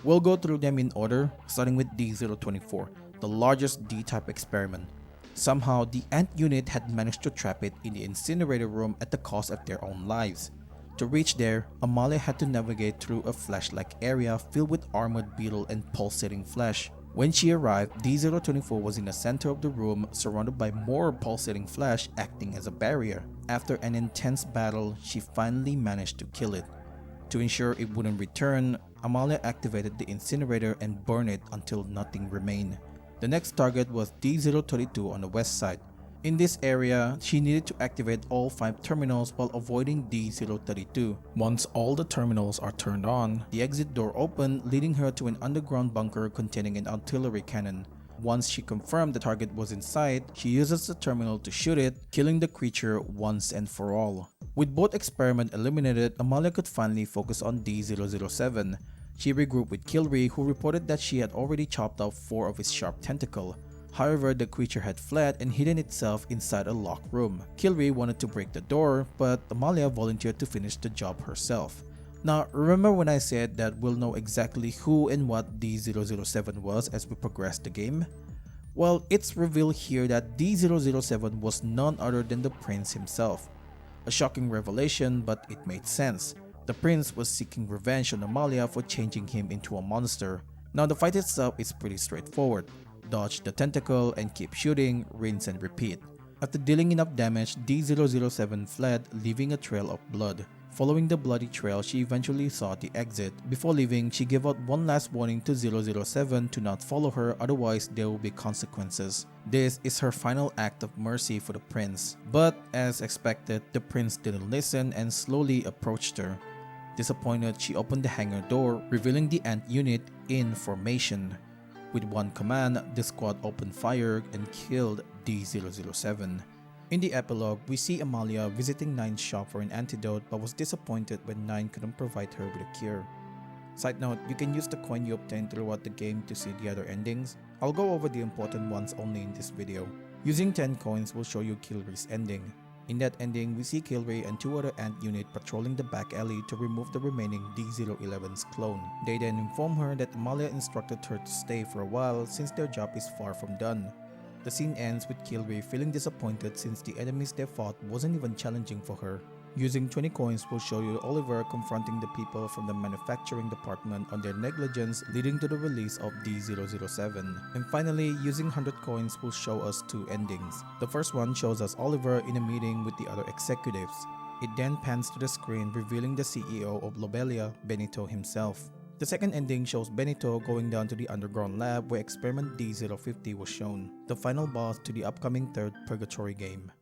We'll go through them in order, starting with D024, the largest D-type experiment. Somehow, the ant unit had managed to trap it in the incinerator room at the cost of their own lives. To reach there, Amalia had to navigate through a flesh-like area filled with armored beetle and pulsating flesh. When she arrived, D024 was in the center of the room, surrounded by more pulsating flesh acting as a barrier. After an intense battle, she finally managed to kill it. To ensure it wouldn't return, Amalia activated the incinerator and burned it until nothing remained. The next target was D032 on the west side. In this area, she needed to activate all 5 terminals while avoiding D032. Once all the terminals are turned on, the exit door opened, leading her to an underground bunker containing an artillery cannon. Once she confirmed the target was in sight, she uses the terminal to shoot it, killing the creature once and for all. With both experiments eliminated, Amalia could finally focus on D007. She regrouped with Kilri, who reported that she had already chopped off 4 of its sharp tentacles. However, the creature had fled and hidden itself inside a locked room. Kilri wanted to break the door, but Amalia volunteered to finish the job herself. Now, remember when I said that we'll know exactly who and what D007 was as we progress the game? Well, it's revealed here that D007 was none other than the prince himself. A shocking revelation, but it made sense. The prince was seeking revenge on Amalia for changing him into a monster. Now, the fight itself is pretty straightforward. Dodge the tentacle and keep shooting, rinse and repeat. After dealing enough damage, D007 fled, leaving a trail of blood. Following the bloody trail, she eventually saw the exit. Before leaving, she gave out one last warning to 007 to not follow her, otherwise there will be consequences. This is her final act of mercy for the prince. But as expected, the prince didn't listen and slowly approached her. Disappointed, she opened the hangar door, revealing the ant unit in formation. With one command, the squad opened fire and killed D007. In the epilogue, we see Amalia visiting Nine's shop for an antidote but was disappointed when Nine couldn't provide her with a cure. Side note, you can use the coin you obtained throughout the game to see the other endings. I'll go over the important ones only in this video. Using 10 coins will show you Kilri's ending. In that ending, we see Kilri and 2 other ant units patrolling the back alley to remove the remaining D011's clone. They then inform her that Amalia instructed her to stay for a while since their job is far from done. The scene ends with Kilri feeling disappointed since the enemies they fought wasn't even challenging for her. Using 20 coins will show you Oliver confronting the people from the manufacturing department on their negligence, leading to the release of D007. And finally, using 100 coins will show us 2 endings. The first one shows us Oliver in a meeting with the other executives. It then pans to the screen revealing the CEO of Lobelia, Benito himself. The second ending shows Benito going down to the underground lab where experiment D050 was shown, the final boss to the upcoming 3rd Purgatory game.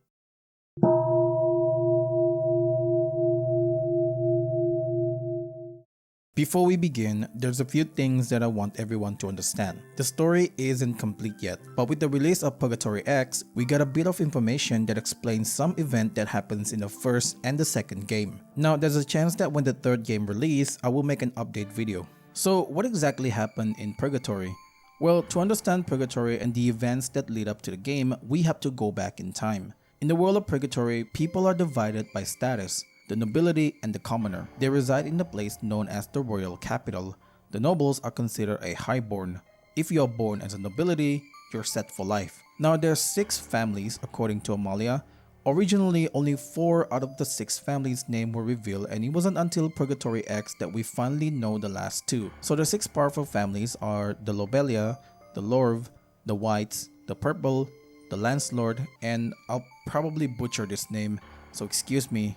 Before we begin, there's a few things that I want everyone to understand. The story isn't complete yet, but with the release of Purgatory X, we got a bit of information that explains some event that happens in the first and the second game. Now, there's a chance that when the 3rd game release, I will make an update video. So, what exactly happened in Purgatory? Well, to understand Purgatory and the events that lead up to the game, we have to go back in time. In the world of Purgatory, people are divided by status. The nobility and the commoner. They reside in the place known as the royal capital. The nobles are considered a highborn. If you are born as a nobility, you're set for life. Now there are 6 families according to Amalia. Originally, only 4 out of the 6 families' names were revealed, and it wasn't until Purgatory X that we finally know the last 2. So the 6 powerful families are the Lobelia, the Lorv, the Whites, the Purple, the Lancelord, and I'll probably butcher this name, so excuse me,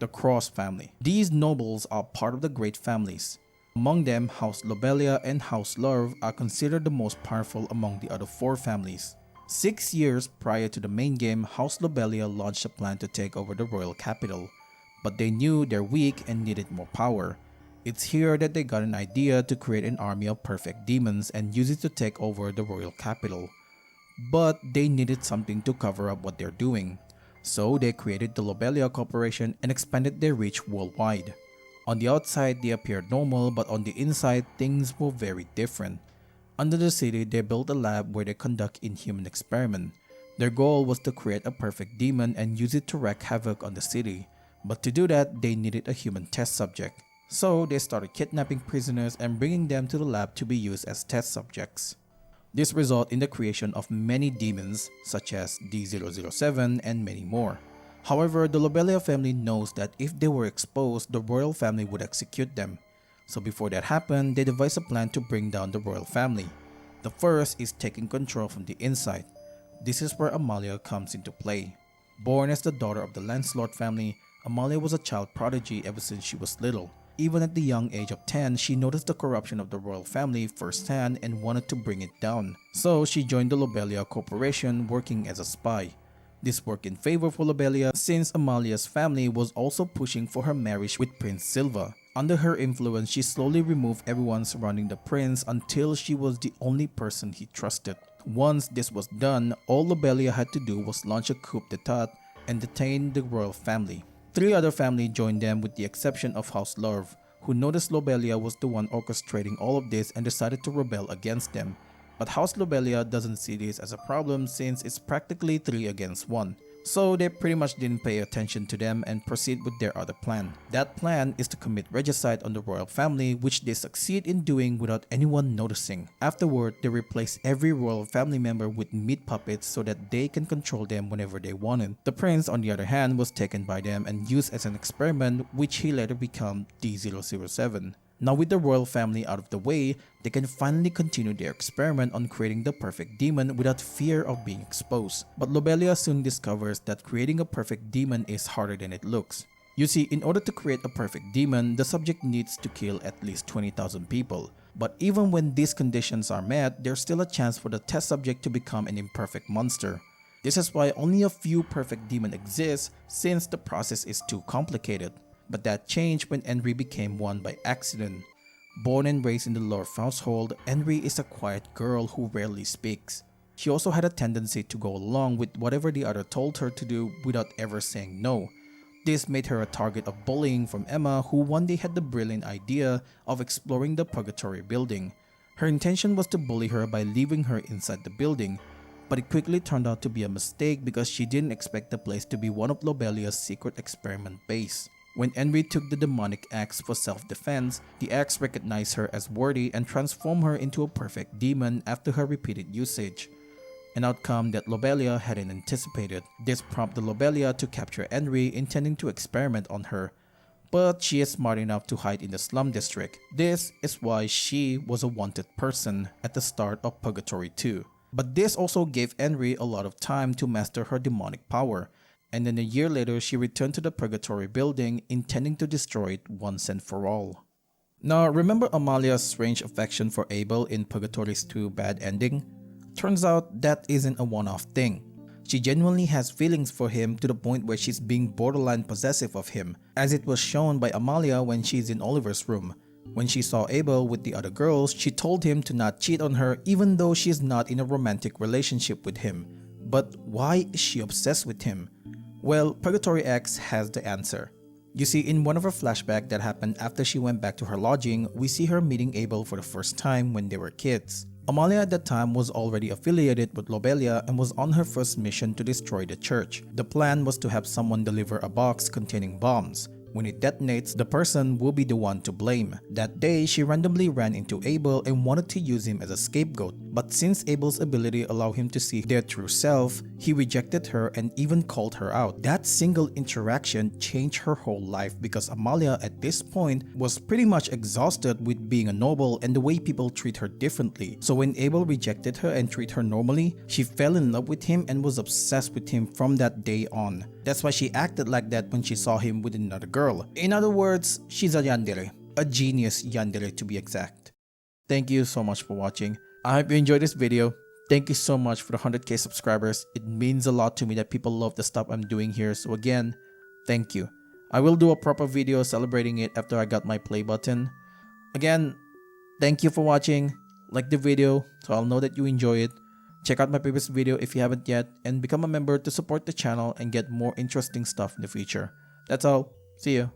the Cross family. These nobles are part of the great families. Among them, House Lobelia and House Lorv are considered the most powerful among the other 4 families. 6 years prior to the main game, House Lobelia launched a plan to take over the royal capital, but they knew they're weak and needed more power. It's here that they got an idea to create an army of perfect demons and use it to take over the royal capital. But they needed something to cover up what they're doing. So they created the Lobelia Corporation and expanded their reach worldwide. On the outside, they appeared normal, but on the inside, things were very different. Under the city, they built a lab where they conduct inhuman experiments. Their goal was to create a perfect demon and use it to wreak havoc on the city. But to do that, they needed a human test subject. So they started kidnapping prisoners and bringing them to the lab to be used as test subjects. This resulted in the creation of many demons such as D007 and many more. However, the Lobelia family knows that if they were exposed, the royal family would execute them. So before that happened, they devised a plan to bring down the royal family. The first is taking control from the inside. This is where Amalia comes into play. Born as the daughter of the Lancelord family, Amalia was a child prodigy ever since she was little. Even at the young age of 10, she noticed the corruption of the royal family firsthand and wanted to bring it down. So she joined the Lobelia Corporation working as a spy. This worked in favor for Lobelia since Amalia's family was also pushing for her marriage with Prince Silva. Under her influence, she slowly removed everyone surrounding the prince until she was the only person he trusted. Once this was done, all Lobelia had to do was launch a coup d'etat and detain the royal family. 3 other families joined them with the exception of House Love, who noticed Lobelia was the one orchestrating all of this and decided to rebel against them. But House Lobelia doesn't see this as a problem since it's practically 3 against 1. So they pretty much didn't pay attention to them and proceed with their other plan. That plan is to commit regicide on the royal family, which they succeed in doing without anyone noticing. Afterward, they replace every royal family member with meat puppets so that they can control them whenever they wanted. The prince, on the other hand, was taken by them and used as an experiment, which he later became D007. Now with the royal family out of the way, they can finally continue their experiment on creating the perfect demon without fear of being exposed. But Lobelia soon discovers that creating a perfect demon is harder than it looks. You see, in order to create a perfect demon, the subject needs to kill at least 20,000 people. But even when these conditions are met, there's still a chance for the test subject to become an imperfect monster. This is why only a few perfect demons exist since the process is too complicated. But that changed when Enri became one by accident. Born and raised in the Lord household, Enri is a quiet girl who rarely speaks. She also had a tendency to go along with whatever the other told her to do without ever saying no. This made her a target of bullying from Emma, who one day had the brilliant idea of exploring the Purgatory building. Her intention was to bully her by leaving her inside the building, but it quickly turned out to be a mistake because she didn't expect the place to be one of Lobelia's secret experiment base. When Enri took the demonic axe for self-defense, the axe recognized her as worthy and transformed her into a perfect demon after her repeated usage. An outcome that Lobelia hadn't anticipated. This prompted Lobelia to capture Enri, intending to experiment on her. But she is smart enough to hide in the slum district. This is why she was a wanted person at the start of Purgatory 2. But this also gave Enri a lot of time to master her demonic power. And then a year later, she returned to the Purgatory building, intending to destroy it once and for all. Now, remember Amalia's strange affection for Abel in Purgatory's 2 bad ending? Turns out that isn't a one-off thing. She genuinely has feelings for him to the point where she's being borderline possessive of him, as it was shown by Amalia when she's in Oliver's room. When she saw Abel with the other girls, she told him to not cheat on her even though she's not in a romantic relationship with him. But why is she obsessed with him? Well, Purgatory X has the answer. You see, in one of her flashbacks that happened after she went back to her lodging, we see her meeting Abel for the first time when they were kids. Amalia at that time was already affiliated with Lobelia and was on her first mission to destroy the church. The plan was to have someone deliver a box containing bombs. When it detonates, the person will be the one to blame. That day, she randomly ran into Abel and wanted to use him as a scapegoat. But since Abel's ability allowed him to see their true self, he rejected her and even called her out. That single interaction changed her whole life because Amalia at this point was pretty much exhausted with being a noble and the way people treat her differently. So when Abel rejected her and treated her normally, she fell in love with him and was obsessed with him from that day on. That's why she acted like that when she saw him with another girl. In other words, she's a yandere. A genius yandere to be exact. Thank you so much for watching. I hope you enjoyed this video. Thank you so much for the 100k subscribers. It means a lot to me that people love the stuff I'm doing here. So again, thank you. I will do a proper video celebrating it after I got my play button. Again, thank you for watching. Like the video so I'll know that you enjoy it. Check out my previous video if you haven't yet and become a member to support the channel and get more interesting stuff in the future. That's all. See you.